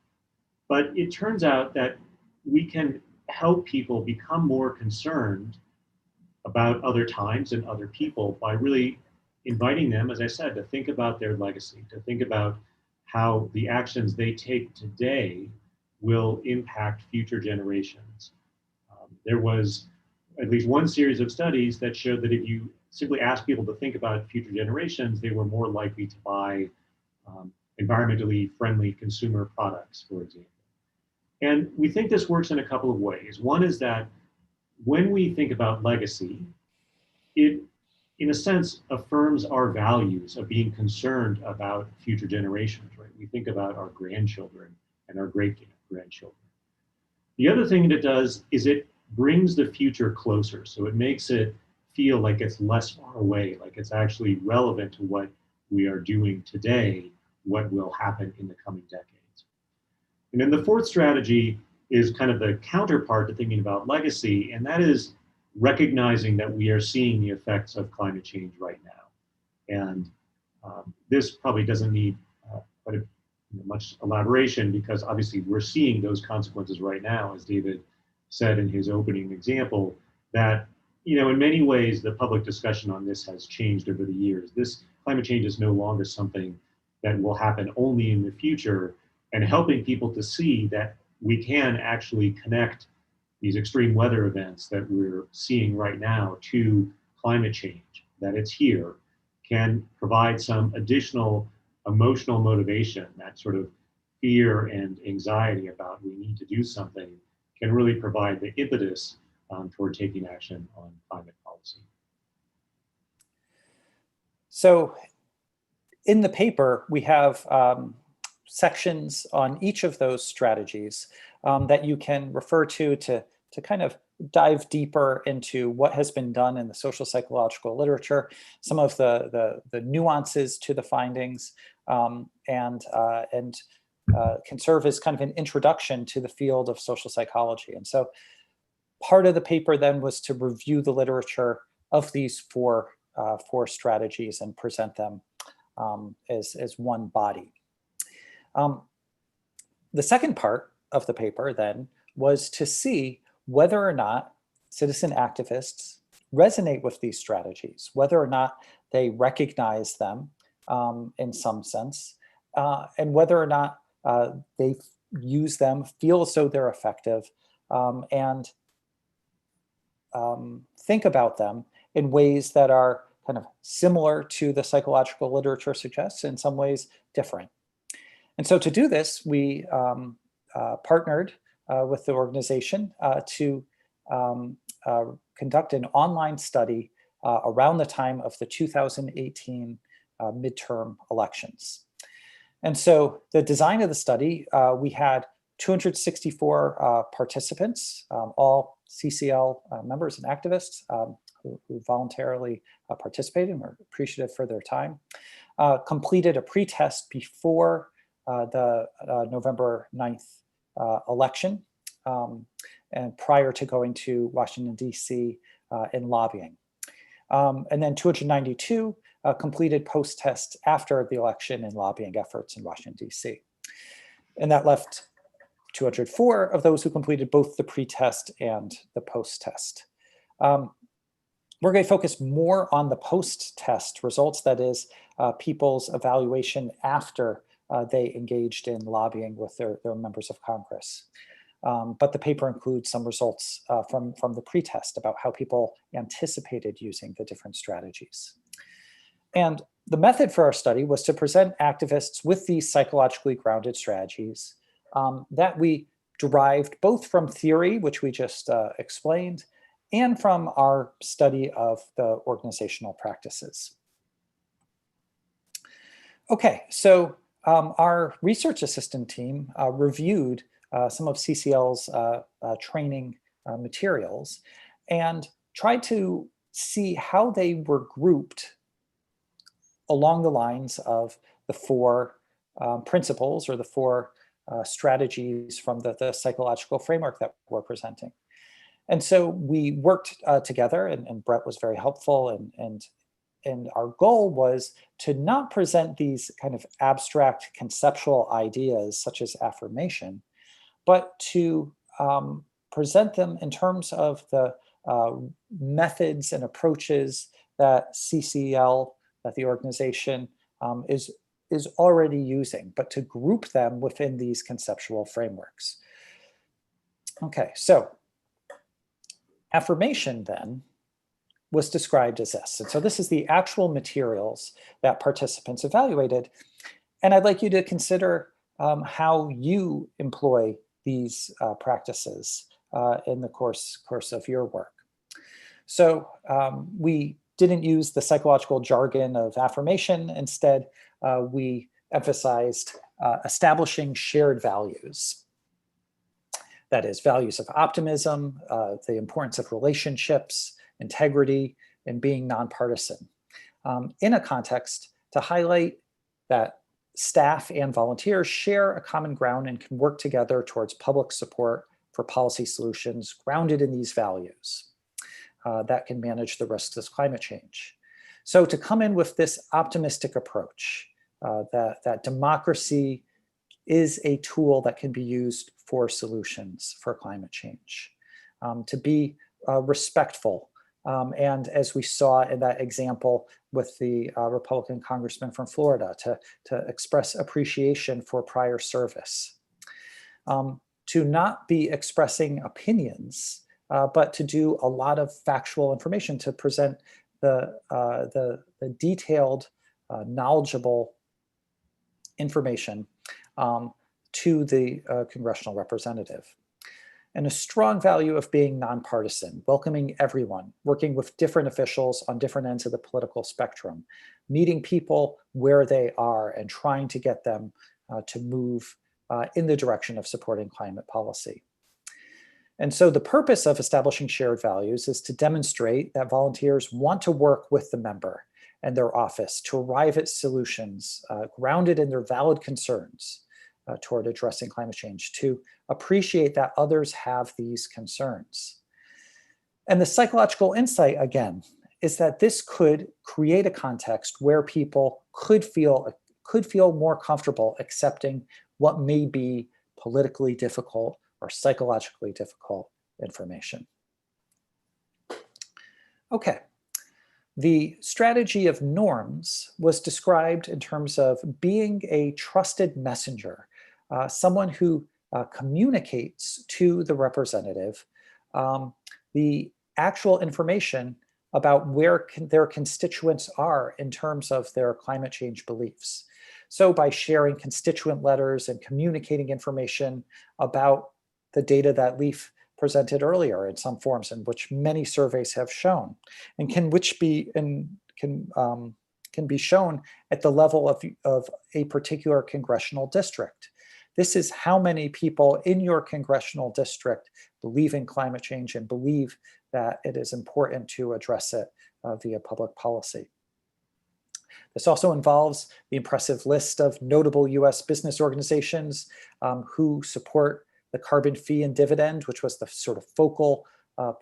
But it turns out that we can help people become more concerned about other times and other people by really inviting them, as I said, to think about their legacy, to think about how the actions they take today will impact future generations. There was at least one series of studies that showed that if you simply ask people to think about future generations, they were more likely to buy environmentally friendly consumer products, for example. And we think this works in a couple of ways. One is that when we think about legacy, it, in a sense, affirms our values of being concerned about future generations, right? We think about our grandchildren and our great-grandchildren. The other thing that it does is it brings the future closer. So it makes it feel like it's less far away, like it's actually relevant to what we are doing today, what will happen in the coming decades. And then the fourth strategy is kind of the counterpart to thinking about legacy, and that is recognizing that we are seeing the effects of climate change right now. And this probably doesn't need much elaboration, because obviously we're seeing those consequences right now, as David said in his opening example, that in many ways the public discussion on this has changed over the years. This climate change is no longer something that will happen only in the future, and helping people to see that we can actually connect these extreme weather events that we're seeing right now to climate change, that it's here, can provide some additional emotional motivation. That sort of fear and anxiety about we need to do something can really provide the impetus toward taking action on climate policy. So in the paper, we have sections on each of those strategies that you can refer to kind of dive deeper into what has been done in the social psychological literature, some of the nuances to the findings, and can serve as kind of an introduction to the field of social psychology. And so part of the paper then was to review the literature of these four strategies and present them as one body. The second part of the paper then was to see whether or not citizen activists resonate with these strategies, whether or not they recognize them in some sense, and whether or not they use them, feel as though they're effective, and think about them in ways that are kind of similar to the psychological literature suggests, in some ways different. And so to do this, we partnered with the organization to conduct an online study around the time of the 2018 midterm elections. And so the design of the study, we had 264 participants, all CCL members and activists who voluntarily participated and were appreciative for their time, completed a pretest before the November 9th election and prior to going to Washington, D.C. In lobbying. And then 292 completed post-test after the election in lobbying efforts in Washington, D.C. And that left 204 of those who completed both the pre-test and the post-test. We're going to focus more on the post-test results, that is, people's evaluation after they engaged in lobbying with their members of Congress. But the paper includes some results from the pre-test about how people anticipated using the different strategies. And the method for our study was to present activists with these psychologically grounded strategies that we derived both from theory, which we just explained, and from our study of the organizational practices. Okay, so our research assistant team reviewed some of CCL's training materials and tried to see how they were grouped along the lines of the four principles or the four strategies from the psychological framework that we're presenting. And so we worked together, and Brett was very helpful, and our goal was to not present these kind of abstract conceptual ideas such as affirmation, but to present them in terms of the methods and approaches that CCL, that the organization is already using, but to group them within these conceptual frameworks. Okay, so affirmation then was described as this. And so this is the actual materials that participants evaluated. And I'd like you to consider how you employ these practices in the course of your work. So we didn't use the psychological jargon of affirmation. Instead, we emphasized establishing shared values. That is, values of optimism, the importance of relationships, integrity, and being nonpartisan, in a context to highlight that staff and volunteers share a common ground and can work together towards public support for policy solutions grounded in these values that can manage the risks of climate change. So to come in with this optimistic approach, that democracy is a tool that can be used for solutions for climate change, to be respectful. And as we saw in that example with the Republican congressman from Florida, to express appreciation for prior service, to not be expressing opinions, but to do a lot of factual information to present the detailed, knowledgeable information to the congressional representative. And a strong value of being nonpartisan, welcoming everyone, working with different officials on different ends of the political spectrum, meeting people where they are and trying to get them to move in the direction of supporting climate policy. And so the purpose of establishing shared values is to demonstrate that volunteers want to work with the member and their office to arrive at solutions grounded in their valid concerns toward addressing climate change, to appreciate that others have these concerns. And the psychological insight, again, is that this could create a context where people could feel more comfortable accepting what may be politically difficult or psychologically difficult information. Okay. The strategy of norms was described in terms of being a trusted messenger, someone who communicates to the representative the actual information about where their constituents are in terms of their climate change beliefs. So by sharing constituent letters and communicating information about the data that Leif presented earlier in some forms, in which many surveys have shown, and can be shown at the level of a particular congressional district. This is how many people in your congressional district believe in climate change and believe that it is important to address it via public policy. This also involves the impressive list of notable US business organizations who support the carbon fee and dividend, which was the sort of focal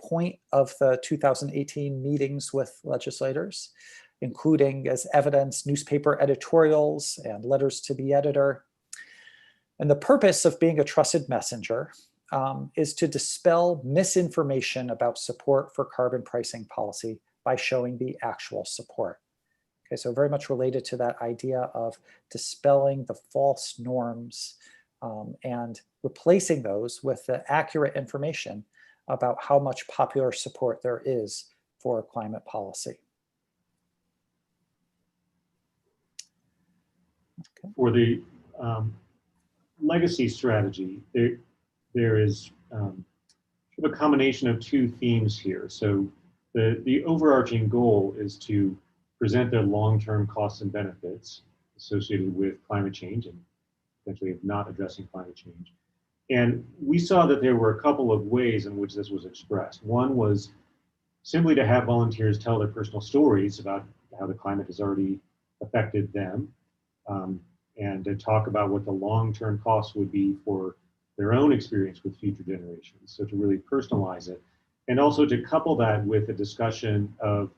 point of the 2018 meetings with legislators, including as evidence newspaper editorials and letters to the editor. And the purpose of being a trusted messenger is to dispel misinformation about support for carbon pricing policy by showing the actual support. Okay, so very much related to that idea of dispelling the false norms and replacing those with the accurate information about how much popular support there is for climate policy. Okay. For the legacy strategy, there is a combination of two themes here. So the overarching goal is to present the long-term costs and benefits associated with climate change and potentially of not addressing climate change. And we saw that there were a couple of ways in which this was expressed. One was simply to have volunteers tell their personal stories about how the climate has already affected them, and to talk about what the long-term costs would be for their own experience with future generations. So to really personalize it, and also to couple that with a discussion of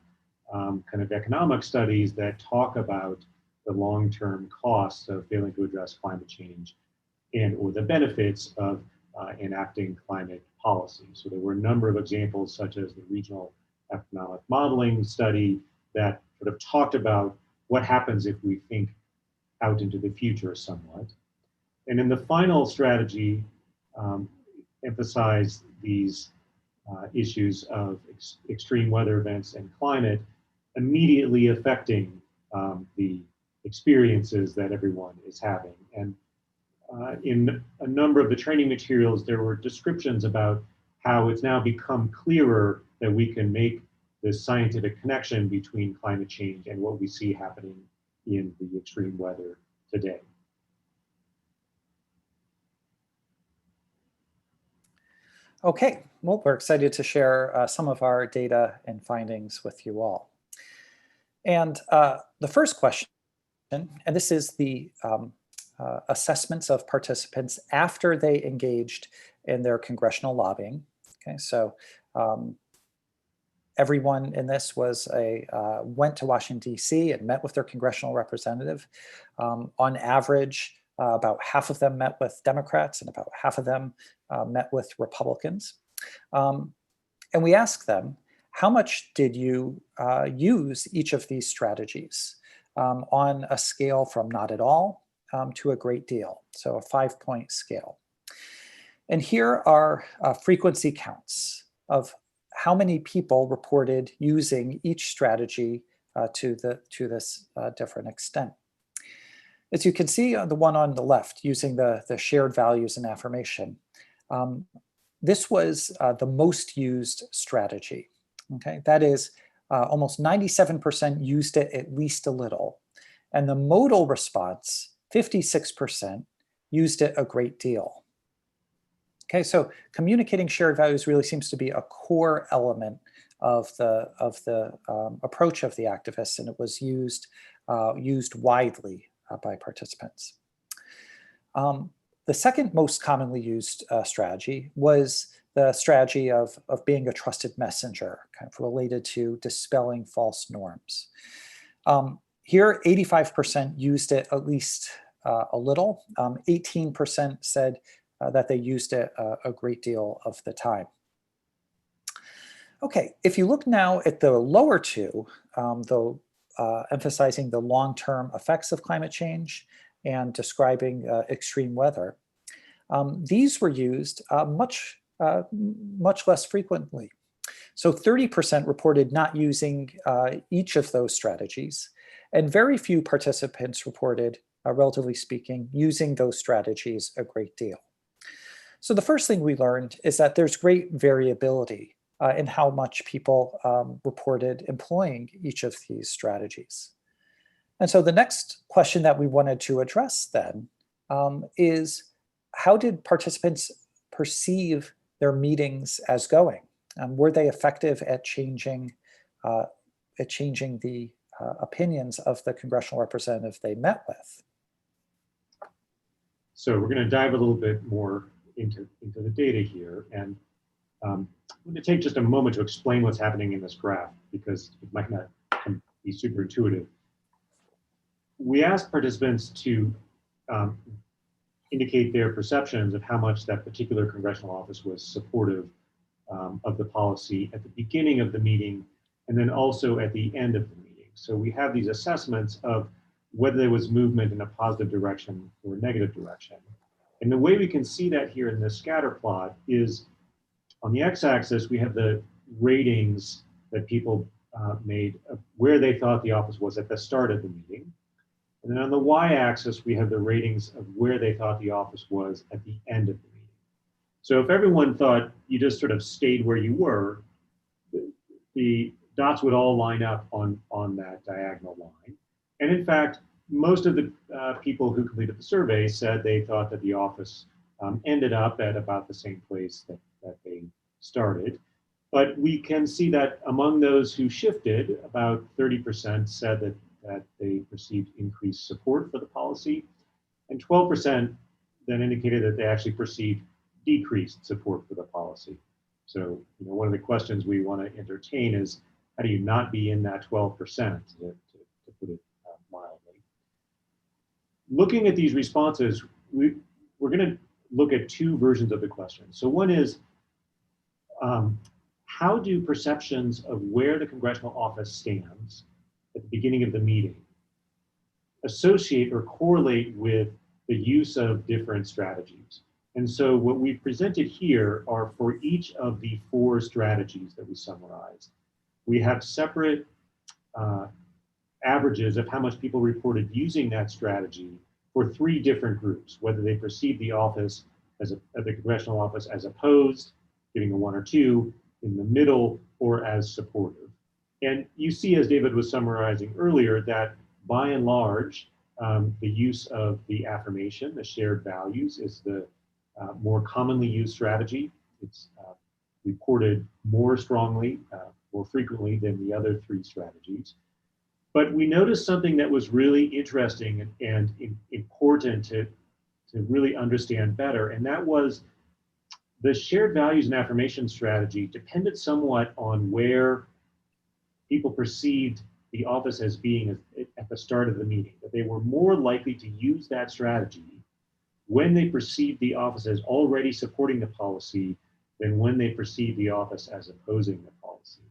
kind of economic studies that talk about the long-term costs of failing to address climate change and or the benefits of enacting climate policy. So there were a number of examples, such as the regional economic modeling study that sort of talked about what happens if we think out into the future somewhat. And in the final strategy, emphasize these issues of extreme weather events and climate immediately affecting the experiences that everyone is having. And in a number of the training materials, there were descriptions about how it's now become clearer that we can make this scientific connection between climate change and what we see happening in the extreme weather today. Okay, well, we're excited to share some of our data and findings with you all. And the first question, and this is the assessments of participants after they engaged in their congressional lobbying. Okay, so everyone in this was went to Washington, D.C. and met with their congressional representative. On average, about half of them met with Democrats and about half of them met with Republicans. And we asked them, how much did you use each of these strategies on a scale from not at all to a great deal, so a 5-point scale. And here are frequency counts of how many people reported using each strategy to this different extent. As you can see on the one on the left, using the shared values and affirmation, this was the most used strategy. Okay, that is almost 97% used it at least a little. And the modal response, 56%, used it a great deal. Okay, so communicating shared values really seems to be a core element of the approach of the activists, and it was used widely by participants. The second most commonly used strategy was the strategy of being a trusted messenger, kind of related to dispelling false norms. Here, 85% used it at least a little. 18% said that they used it a great deal of the time. Okay, if you look now at the lower two, emphasizing the long-term effects of climate change and describing extreme weather, these were used much less frequently. So 30% reported not using each of those strategies, and very few participants reported relatively speaking, using those strategies a great deal. So the first thing we learned is that there's great variability in how much people reported employing each of these strategies. And so the next question that we wanted to address then is, how did participants perceive their meetings as going? Were they effective at changing the opinions of the congressional representative they met with? So we're going to dive a little bit more into the data here. And I'm going to take just a moment to explain what's happening in this graph, because it might not be super intuitive. We asked participants to indicate their perceptions of how much that particular congressional office was supportive of the policy at the beginning of the meeting, and then also at the end of the meeting. So we have these assessments of whether there was movement in a positive direction or a negative direction. And the way we can see that here in this scatter plot is, on the x-axis, we have the ratings that people made of where they thought the office was at the start of the meeting. And then on the y-axis, we have the ratings of where they thought the office was at the end of the meeting. So if everyone thought you just sort of stayed where you were, the dots would all line up on that diagonal line. And in fact, most of the people who completed the survey said they thought that the office ended up at about the same place that they started. But we can see that among those who shifted, about 30% said that they perceived increased support for the policy, and 12% then indicated that they actually perceived decreased support for the policy. So, one of the questions we want to entertain is, how do you not be in that 12%, to put it mildly? Looking at these responses, we're going to look at two versions of the question. So one is, how do perceptions of where the congressional office stands at the beginning of the meeting associate or correlate with the use of different strategies? And so what we've presented here are, for each of the 4 strategies that we summarized, we have separate averages of how much people reported using that strategy for 3 different groups, whether they perceived the office as the congressional office as opposed, giving a 1 or 2, in the middle, or as supportive. And you see, as David was summarizing earlier, that by and large, the use of the affirmation, the shared values, is the more commonly used strategy. It's reported more strongly, more frequently than the other 3 strategies. But we noticed something that was really interesting and important to really understand better, and that was the shared values and affirmation strategy depended somewhat on where people perceived the office as being at the start of the meeting, that they were more likely to use that strategy when they perceived the office as already supporting the policy than when they perceived the office as opposing the policy.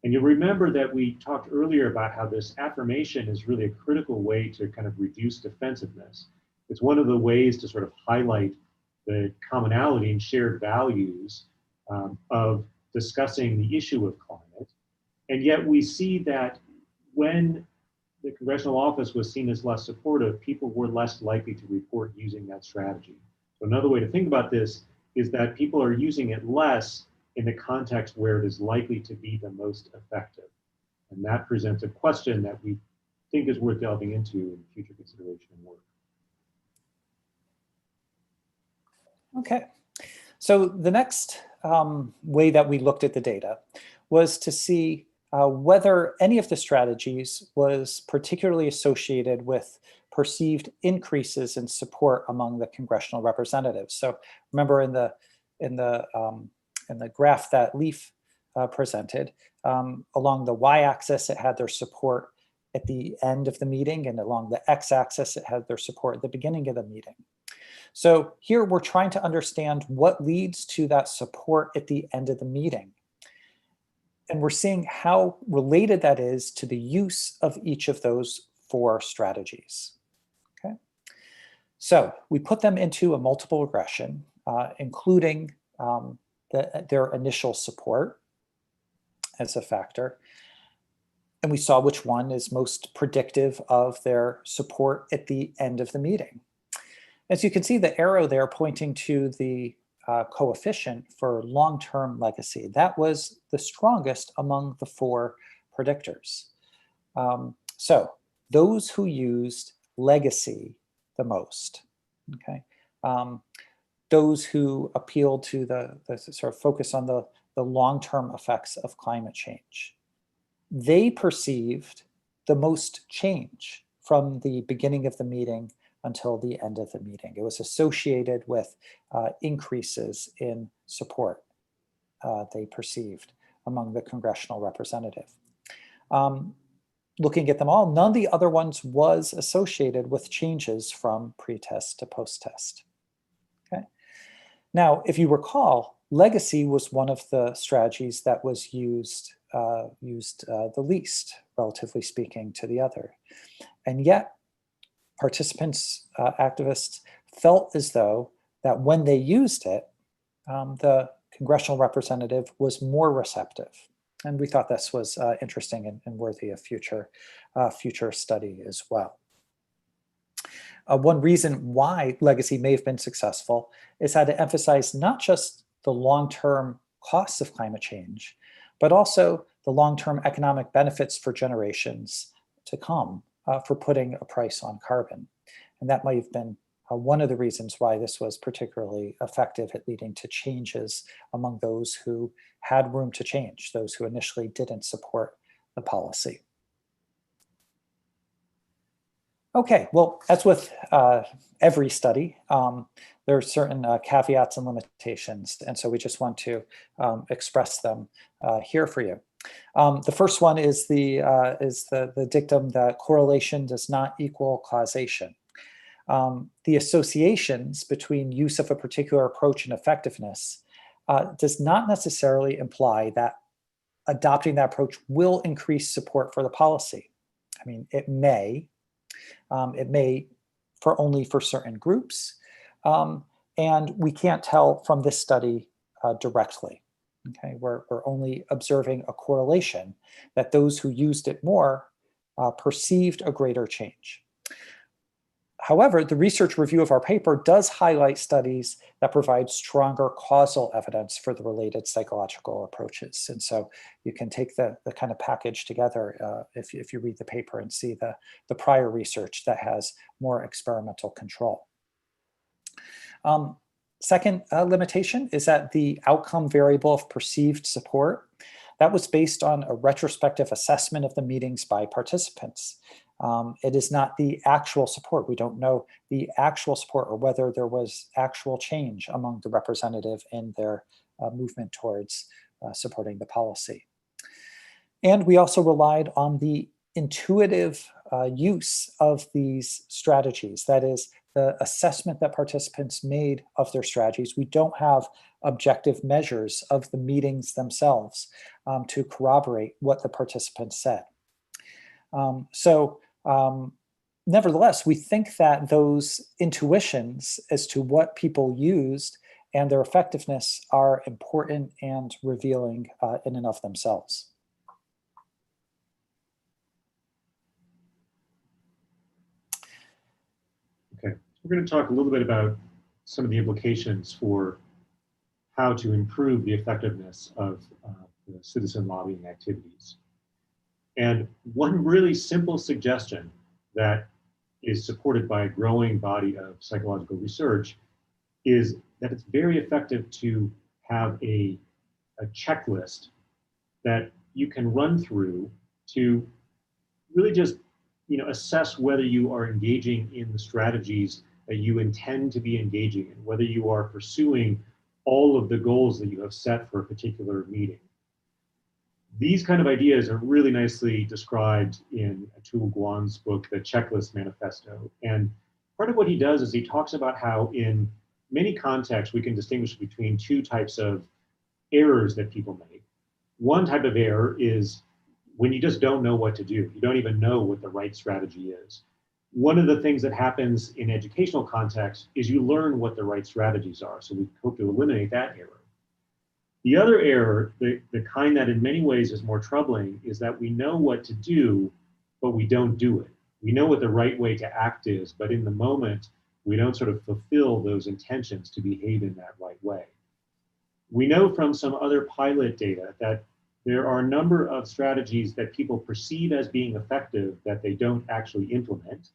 And you'll remember that we talked earlier about how this affirmation is really a critical way to kind of reduce defensiveness. It's one of the ways to sort of highlight the commonality and shared values of discussing the issue of climate. And yet we see that when the congressional office was seen as less supportive, people were less likely to report using that strategy. So another way to think about this is that people are using it less in the context where it is likely to be the most effective. And that presents a question that we think is worth delving into in future consideration and work. Okay, so the next way that we looked at the data was to see whether any of the strategies was particularly associated with perceived increases in support among the congressional representatives. So remember in the graph that Leif presented, along the y-axis it had their support at the end of the meeting, and along the x-axis it had their support at the beginning of the meeting. So here we're trying to understand what leads to that support at the end of the meeting. And we're seeing how related that is to the use of each of those 4 strategies. Okay, so we put them into a multiple regression, including their initial support as a factor. And we saw which one is most predictive of their support at the end of the meeting. As you can see, the arrow there pointing to the coefficient for long-term legacy. That was the strongest among the 4 predictors. So those who used legacy the most, okay, those who appealed to the sort of focus on the long-term effects of climate change, they perceived the most change from the beginning of the meeting until the end of the meeting. It was associated with increases in support they perceived among the congressional representative. Looking at them all, none of the other ones was associated with changes from pre-test to post-test. Okay. Now, if you recall, legacy was one of the strategies that was used the least, relatively speaking, to the other. And yet, participants, activists felt as though that when they used it, the congressional representative was more receptive. And we thought this was interesting and worthy of future study as well. One reason why legacy may have been successful is that it emphasized not just the long-term costs of climate change, but also the long-term economic benefits for generations to come for putting a price on carbon. And that might have been one of the reasons why this was particularly effective at leading to changes among those who had room to change, those who initially didn't support the policy. Okay, well, as with every study, there are certain caveats and limitations, and so we just want to express them here for you. The first one is the dictum that correlation does not equal causation. The associations between use of a particular approach and effectiveness does not necessarily imply that adopting that approach will increase support for the policy. I mean, it may only for certain groups, and we can't tell from this study directly. Okay, we're only observing a correlation that those who used it more perceived a greater change. However, the research review of our paper does highlight studies that provide stronger causal evidence for the related psychological approaches. And so you can take the kind of package together if you read the paper and see the prior research that has more experimental control. Second limitation is that the outcome variable of perceived support, that was based on a retrospective assessment of the meetings by participants. It is not the actual support. We don't know the actual support or whether there was actual change among the representative in their movement towards supporting the policy. And we also relied on the intuitive use of these strategies. That is, the assessment that participants made of their strategies. We don't have objective measures of the meetings themselves to corroborate what the participants said. Nevertheless, we think that those intuitions as to what people used and their effectiveness are important and revealing in and of themselves. Okay, we're going to talk a little bit about some of the implications for how to improve the effectiveness of the citizen lobbying activities. And one really simple suggestion that is supported by a growing body of psychological research is that it's very effective to have a checklist that you can run through to really just assess whether you are engaging in the strategies that you intend to be engaging in, whether you are pursuing all of the goals that you have set for a particular meeting. These kind of ideas are really nicely described in Atul Gawan's book, The Checklist Manifesto. And part of what he does is he talks about how in many contexts we can distinguish between two types of errors that people make. One type of error is when you just don't know what to do. You don't even know what the right strategy is. One of the things that happens in educational context is you learn what the right strategies are. So we hope to eliminate that error. The other error, the kind that in many ways is more troubling, is that we know what to do, but we don't do it. We know what the right way to act is, but in the moment, we don't sort of fulfill those intentions to behave in that right way. We know from some other pilot data that there are a number of strategies that people perceive as being effective that they don't actually implement.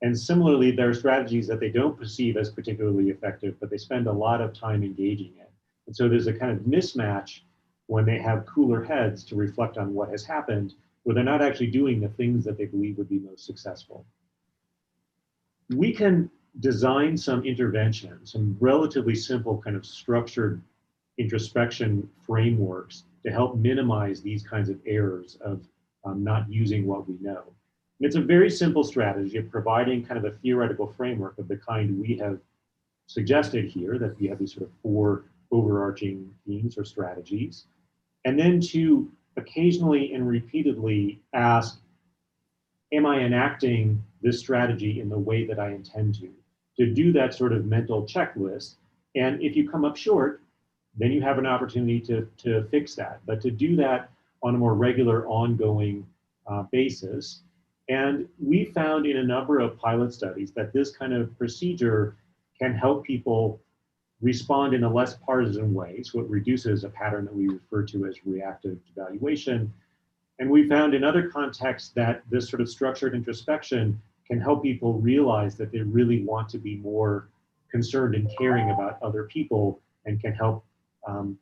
And similarly, there are strategies that they don't perceive as particularly effective, but they spend a lot of time engaging in. And so there's a kind of mismatch when they have cooler heads to reflect on what has happened, where they're not actually doing the things that they believe would be most successful. We can design some intervention, some relatively simple kind of structured introspection frameworks to help minimize these kinds of errors of not using what we know. And it's a very simple strategy of providing kind of a theoretical framework of the kind we have suggested here, that we have these sort of 4 overarching themes or strategies, and then to occasionally and repeatedly ask, am I enacting this strategy in the way that I intend to? To do that sort of mental checklist. And if you come up short, then you have an opportunity to fix that. But to do that on a more regular, ongoing basis. And we found in a number of pilot studies that this kind of procedure can help people respond in a less partisan way. So it reduces a pattern that we refer to as reactive evaluation. And we found in other contexts that this sort of structured introspection can help people realize that they really want to be more concerned and caring about other people, and can help them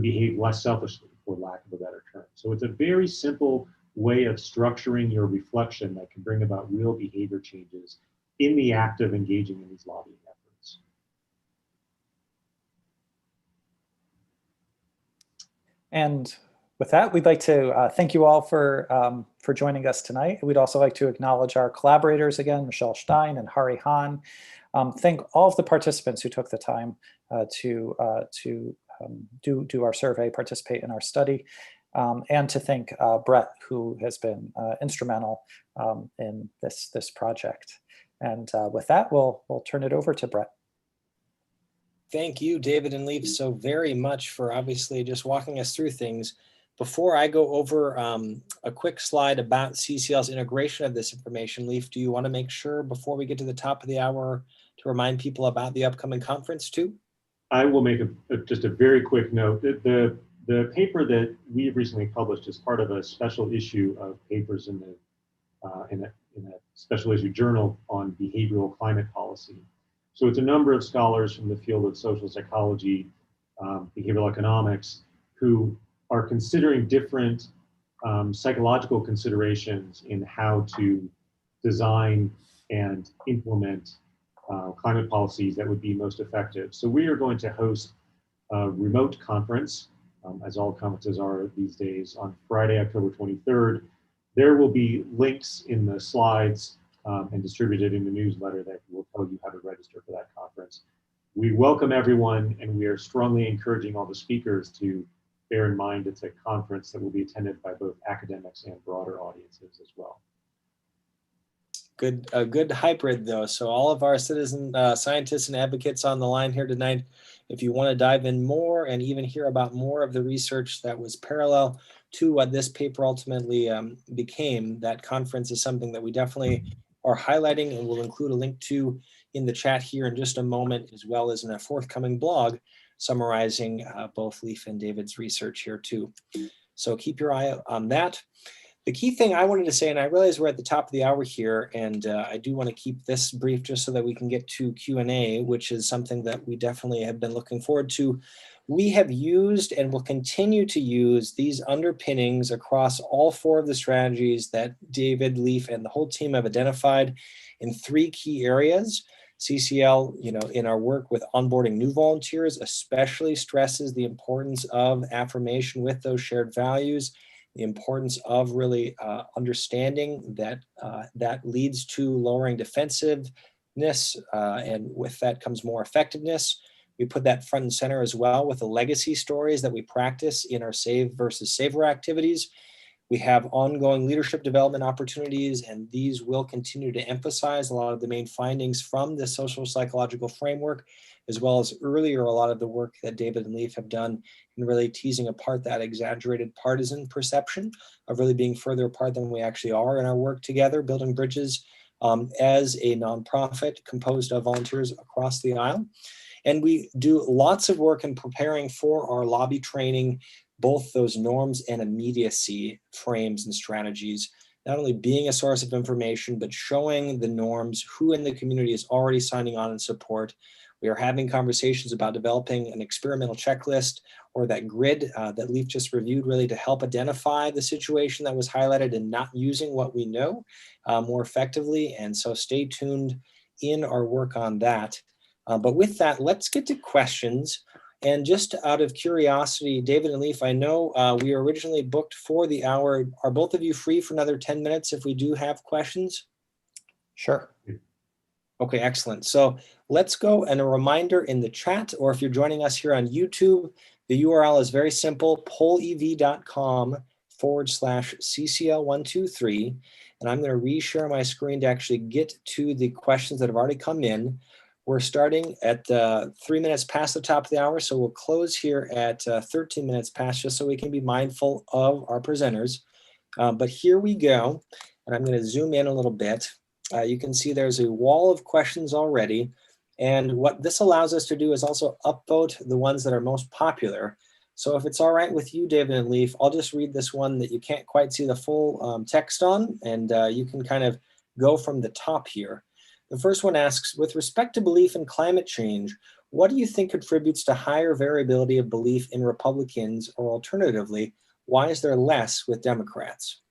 behave less selfishly, for lack of a better term. So it's a very simple way of structuring your reflection that can bring about real behavior changes in the act of engaging in these lobbying efforts. And with that, we'd like to thank you all for joining us tonight. We'd also like to acknowledge our collaborators again, Michelle Stein and Hari Han. Thank all of the participants who took the time to do our survey, participate in our study, and to thank Brett, who has been instrumental in this project. And with that, we'll turn it over to Brett. Thank you, David and Leif, so very much for obviously just walking us through things. Before I go over a quick slide about CCL's integration of this information, Leif, do you want to make sure before we get to the top of the hour to remind people about the upcoming conference too? I will make just a very quick note. The paper that we have recently published is part of a special issue of papers in a special issue journal on behavioral climate policy. So it's a number of scholars from the field of social psychology, behavioral economics, who are considering different psychological considerations in how to design and implement climate policies that would be most effective. So we are going to host a remote conference, as all conferences are these days, on Friday, October 23rd. There will be links in the slides and distributed in the newsletter that will tell you how to register for that conference. We welcome everyone, and we are strongly encouraging all the speakers to bear in mind it's a conference that will be attended by both academics and broader audiences as well. A good hybrid though. So all of our citizen scientists and advocates on the line here tonight, if you want to dive in more and even hear about more of the research that was parallel to what this paper ultimately became, that conference is something that we definitely are highlighting, and we'll include a link to in the chat here in just a moment, as well as in a forthcoming blog summarizing both Leif and David's research here too. So keep your eye on that. The key thing I wanted to say, and I realize we're at the top of the hour here, and I do want to keep this brief just so that we can get to Q&A, which is something that we definitely have been looking forward to. We have used and will continue to use these underpinnings across all 4 of the strategies that David, Leif, and the whole team have identified in 3 key areas. CCL, in our work with onboarding new volunteers, especially stresses the importance of affirmation with those shared values, the importance of really understanding that that leads to lowering defensiveness, and with that comes more effectiveness. We put that front and center as well with the legacy stories that we practice in our Save versus Savor activities. We have ongoing leadership development opportunities, and these will continue to emphasize a lot of the main findings from the social psychological framework as well as earlier a lot of the work that David and Leif have done in really teasing apart that exaggerated partisan perception of really being further apart than we actually are in our work together, building bridges as a nonprofit composed of volunteers across the aisle. And we do lots of work in preparing for our lobby training, both those norms and immediacy frames and strategies, not only being a source of information, but showing the norms, who in the community is already signing on in support. We are having conversations about developing an experimental checklist or that grid that Leif just reviewed, really to help identify the situation that was highlighted and not using what we know more effectively. And so stay tuned in our work on that. But with that, let's get to questions. And just out of curiosity, David and Leif, I know we were originally booked for the hour. Are both of you free for another 10 minutes if we do have questions? Sure. Okay, excellent. So let's go, and a reminder in the chat, or if you're joining us here on YouTube, the URL is very simple, pollev.com/CCL123. And I'm going to reshare my screen to actually get to the questions that have already come in. We're starting at 3 minutes past the top of the hour, so we'll close here at 13 minutes past, just so we can be mindful of our presenters. But here we go, and I'm going to zoom in a little bit. You can see there's a wall of questions already, and what this allows us to do is also upvote the ones that are most popular. So if it's all right with you, David and Leif, I'll just read this one that you can't quite see the full text on, and you can kind of go from the top here. The first one asks, with respect to belief in climate change, what do you think contributes to higher variability of belief in Republicans, or alternatively, why is there less with Democrats?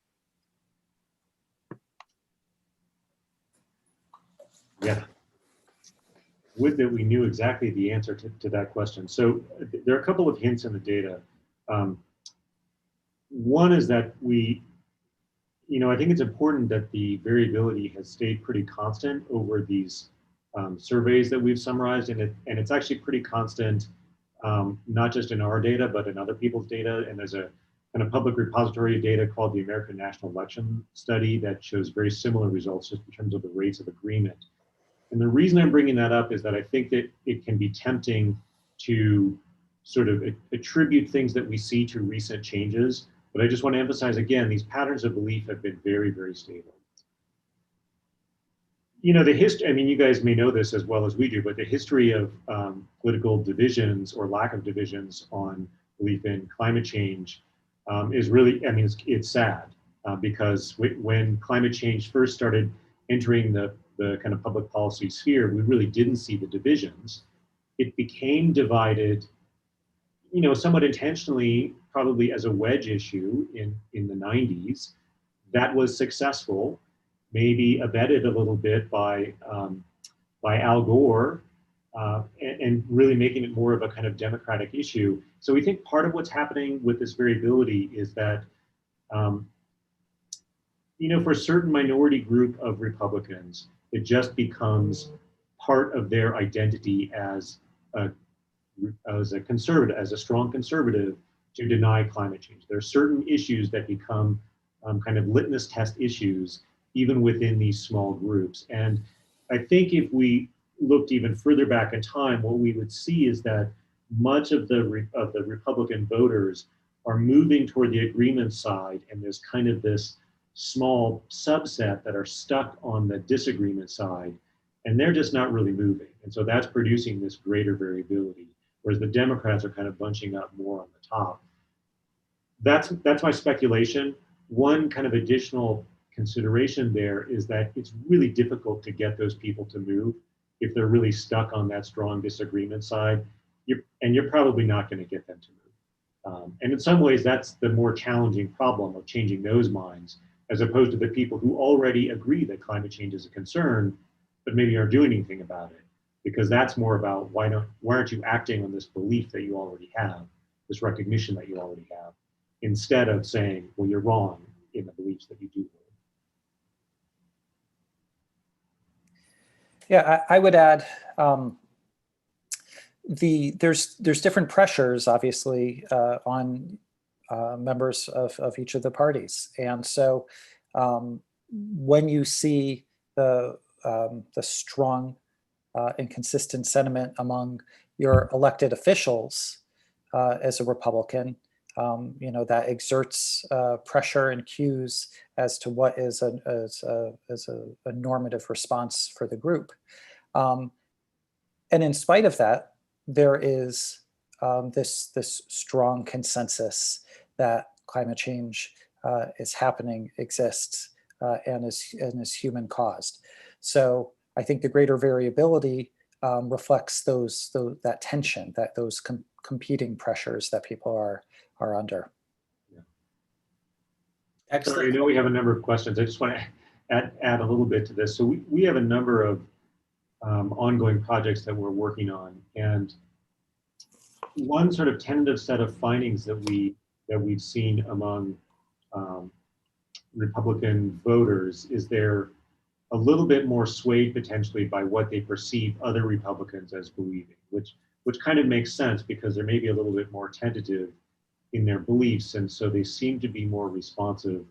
Yeah. Would that we knew exactly the answer to that question. So there are a couple of hints in the data. One is that I think it's important that the variability has stayed pretty constant over these surveys that we've summarized, and it's actually pretty constant, not just in our data, but in other people's data. And there's a kind of public repository of data called the American National Election Study that shows very similar results just in terms of the rates of agreement. And the reason I'm bringing that up is that I think that it can be tempting to sort of attribute things that we see to recent changes. But I just want to emphasize again, these patterns of belief have been very, very stable. The history, I mean, you guys may know this as well as we do, but the history of political divisions or lack of divisions on belief in climate change is really, I mean, it's sad because when climate change first started entering the kind of public policy sphere, we really didn't see the divisions. It became divided, somewhat intentionally, probably as a wedge issue in the 90s. That was successful, maybe abetted a little bit by Al Gore, and really making it more of a kind of democratic issue. So we think part of what's happening with this variability is that, for a certain minority group of Republicans, it just becomes part of their identity as a conservative, as a strong conservative, to deny climate change. There are certain issues that become kind of litmus test issues, even within these small groups. And I think if we looked even further back in time, what we would see is that much of the Republican voters are moving toward the agreement side, and there's kind of this small subset that are stuck on the disagreement side, and they're just not really moving. And so that's producing this greater variability, whereas the Democrats are kind of bunching up more on the top. That's my speculation. One kind of additional consideration there is that it's really difficult to get those people to move if they're really stuck on that strong disagreement side, you're probably not going to get them to move. And in some ways, that's the more challenging problem of changing those minds, as opposed to the people who already agree that climate change is a concern, but maybe aren't doing anything about it. Because that's more about why aren't you acting on this belief that you already have, this recognition that you already have, instead of saying, well, you're wrong in the beliefs that you do hold. Yeah, I would add there's different pressures, obviously, on members of each of the parties, and so when you see the strong and consistent sentiment among your elected officials as a Republican, that exerts pressure and cues as to what is a normative response for the group. And in spite of that, there is this strong consensus that climate change is happening, exists, and is human caused. So I think the greater variability reflects that tension, those competing pressures that people are under. Sorry, I Excellent. know we have a number of questions. I just want to add a little bit to this. So we have a number of ongoing projects that we're working on, and one sort of tentative set of findings that we've seen among Republican voters is they're a little bit more swayed potentially by what they perceive other Republicans as believing, which kind of makes sense because they're maybe a little bit more tentative in their beliefs, and so they seem to be more responsive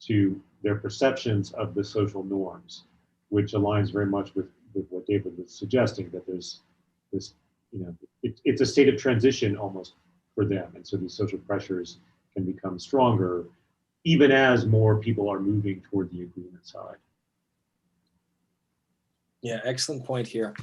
to their perceptions of the social norms, which aligns very much with what David was suggesting, that there's this, it's a state of transition almost for them, and so these social pressures can become stronger even as more people are moving toward the agreement side. Yeah, excellent point here.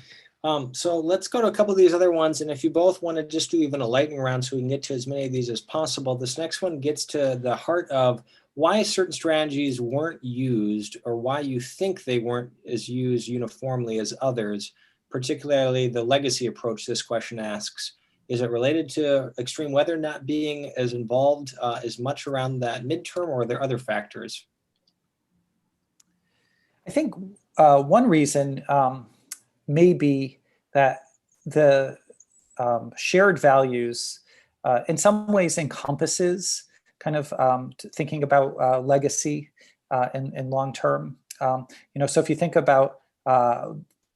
So let's go to a couple of these other ones. And if you both want to just do even a lightning round so we can get to as many of these as possible, this next one gets to the heart of why certain strategies weren't used or why you think they weren't as used uniformly as others, particularly the legacy approach this question asks. Is it related to extreme weather not being as involved as much around that midterm, or are there other factors? I think one reason may be that the shared values in some ways encompasses kind of thinking about legacy and long term. So if you think about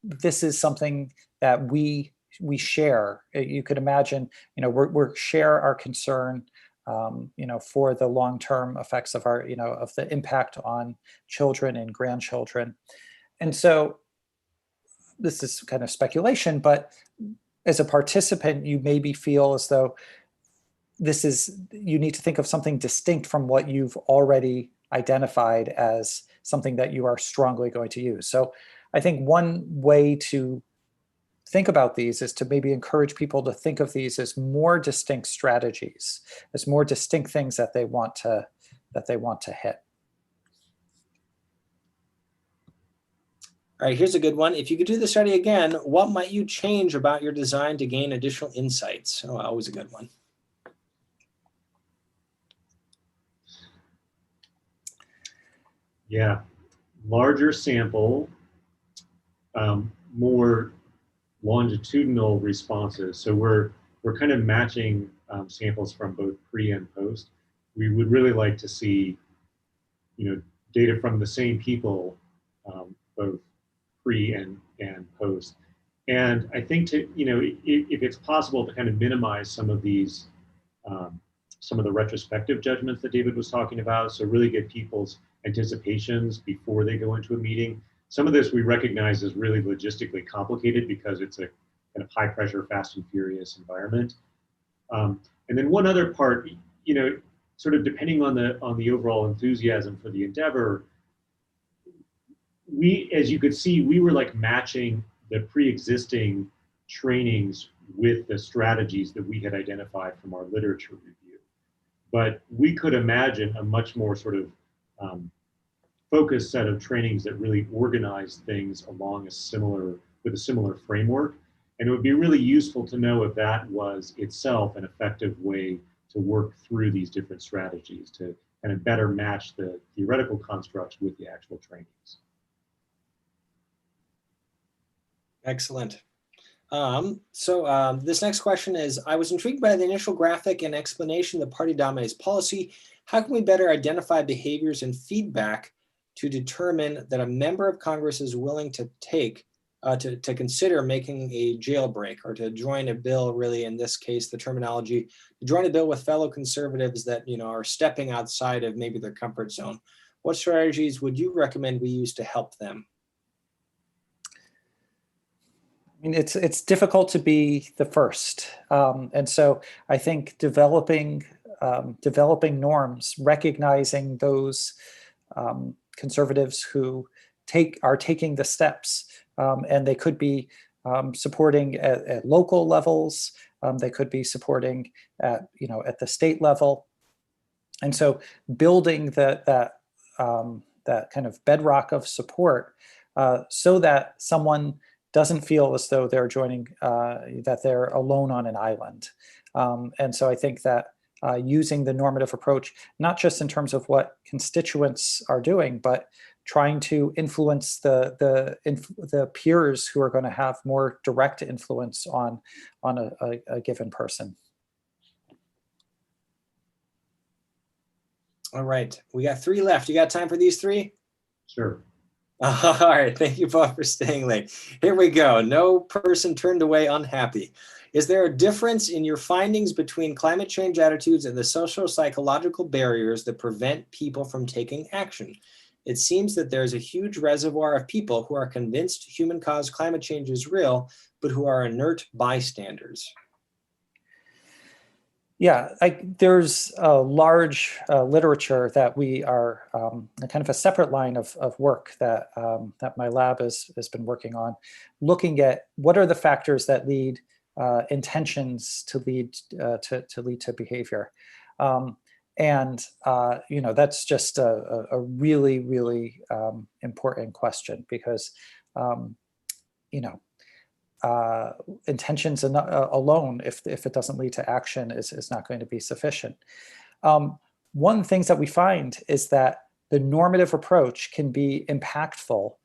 this is something that we share, you could imagine, we're share our concern for the long-term effects of of the impact on children and grandchildren. And so this is kind of speculation, but as a participant, you maybe feel as though you need to think of something distinct from what you've already identified as something that you are strongly going to use. So I think one way to think about these is to maybe encourage people to think of these as more distinct strategies, as more distinct things that they want to hit. All right, here's a good one. If you could do the study again, what might you change about your design to gain additional insights? Oh, always a good one. Yeah, larger sample, more longitudinal responses. So we're kind of matching samples from both pre and post. We would really like to see, data from the same people, both pre and post. And I think if it's possible to kind of minimize some of these, some of the retrospective judgments that David was talking about. So really get people's anticipations before they go into a meeting. Some of this we recognize is really logistically complicated because it's a kind of high pressure, fast and furious environment. And then one other part, sort of depending on the overall enthusiasm for the endeavor, as you could see, we were like matching the pre-existing trainings with the strategies that we had identified from our literature review. But we could imagine a much more sort of focused set of trainings that really organize things along with a similar framework. And it would be really useful to know if that was itself an effective way to work through these different strategies to kind of better match the theoretical constructs with the actual trainings. Excellent. So this next question is, I was intrigued by the initial graphic and explanation of the party dominates policy. How can we better identify behaviors and feedback to determine that a member of Congress is willing to to consider making a jailbreak or to join a bill, really in this case, the terminology, to join a bill with fellow conservatives that are stepping outside of maybe their comfort zone? What strategies would you recommend we use to help them? I mean, it's difficult to be the first, and so I think developing norms, recognizing those conservatives who are taking the steps, and they could be supporting at local levels, they could be supporting at the state level, and so building that kind of bedrock of support, so that someone doesn't feel as though they're that they're alone on an island. And so I think that using the normative approach, not just in terms of what constituents are doing, but trying to influence the peers who are going to have more direct influence on a given person. All right, we got 3 left. You got time for these 3? Sure. All right, thank you both for staying late. Here we go. No person turned away unhappy. Is there a difference in your findings between climate change attitudes and the social psychological barriers that prevent people from taking action? It seems that there's a huge reservoir of people who are convinced human-caused climate change is real, but who are inert bystanders. Yeah, there's a large literature that we are kind of a separate line of work that my lab has been working on, looking at what are the factors that lead intentions to lead to behavior, and that's just a really, really important question, because intentions alone, if it doesn't lead to action, is not going to be sufficient. One of the things that we find is that the normative approach can be impactful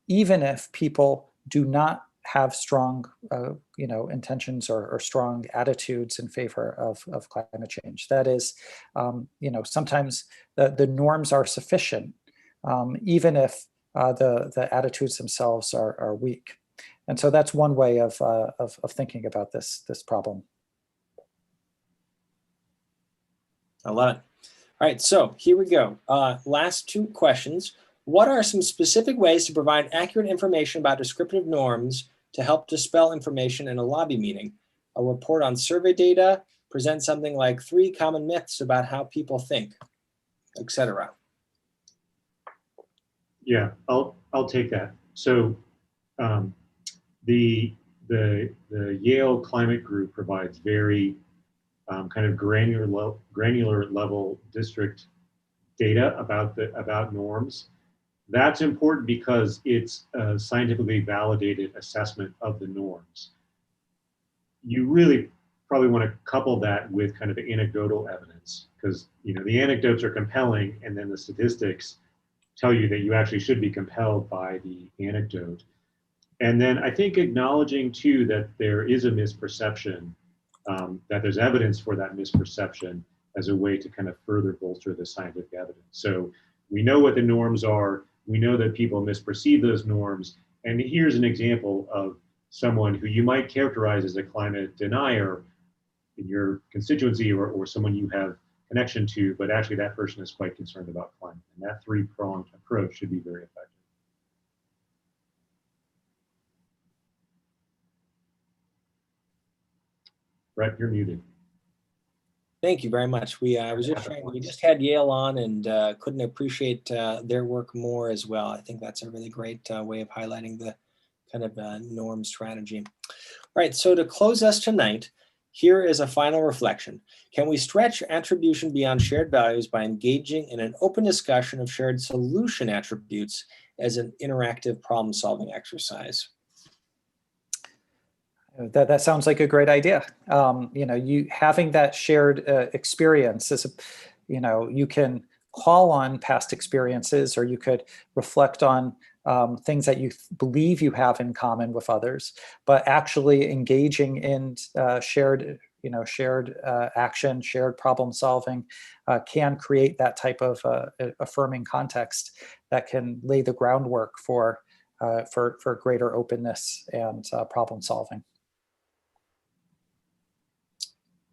even if people do not have strong intentions or strong attitudes in favor of climate change. That is, sometimes the norms are sufficient, even if the attitudes themselves are weak. And so that's one way of thinking about this problem. I love it. All right, so here we go. Last 2 questions. What are some specific ways to provide accurate information about descriptive norms to help dispel information in a lobby meeting? A report on survey data, present something like 3 common myths about how people think, etc. Yeah, I'll take that. So the Yale Climate Group provides very kind of granular level district data about norms. That's important because it's a scientifically validated assessment of the norms. You really probably want to couple that with kind of anecdotal evidence, because the anecdotes are compelling, and then the statistics tell you that you actually should be compelled by the anecdote. And then I think acknowledging too that there is a misperception, that there's evidence for that misperception as a way to kind of further bolster the scientific evidence. So we know what the norms are, we know that people misperceive those norms, and here's an example of someone who you might characterize as a climate denier in your constituency or someone you have connection to, but actually that person is quite concerned about climate. And that 3-pronged approach should be very effective. Brett, you're muted. Thank you very much. We just had Yale on and couldn't appreciate their work more as well. I think that's a really great way of highlighting the kind of norm strategy. All right, so to close us tonight, here is a final reflection. Can we stretch attribution beyond shared values by engaging in an open discussion of shared solution attributes as an interactive problem-solving exercise? That sounds like a great idea. You having that shared experience is, you can call on past experiences, or you could reflect on things that you believe you have in common with others, but actually engaging in shared action, shared problem solving can create that type of affirming context that can lay the groundwork for greater openness and problem solving.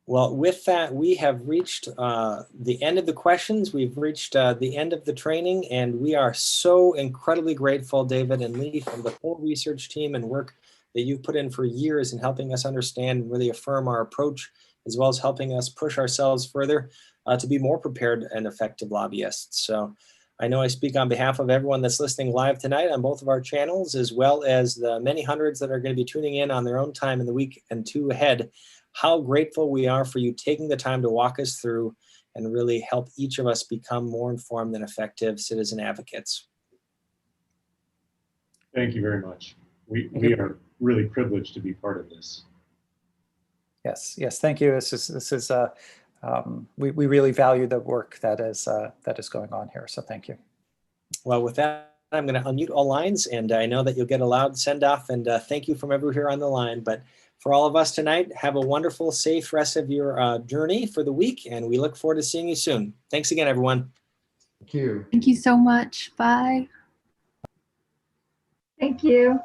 Well, with that, we have reached the end of the questions. We've reached the end of the training, and we are so incredibly grateful, David and Leif, and the whole research team and work that you've put in for years in helping us understand and really affirm our approach, as well as helping us push ourselves further to be more prepared and effective lobbyists. So I know I speak on behalf of everyone that's listening live tonight on both of our channels, as well as the many hundreds that are going to be tuning in on their own time in the week and two ahead, how grateful we are for you taking the time to walk us through and really help each of us become more informed and effective citizen advocates. Thank you very much. We are really privileged to be part of this. Yes, thank you. We really value the work that is going on here. So thank you. Well, with that, I'm going to unmute all lines, and I know that you'll get a loud send off, and thank you from everyone here on the line. But for all of us tonight, have a wonderful, safe rest of your journey for the week, and we look forward to seeing you soon. Thanks again, everyone. Thank you. Thank you so much. Bye. Thank you.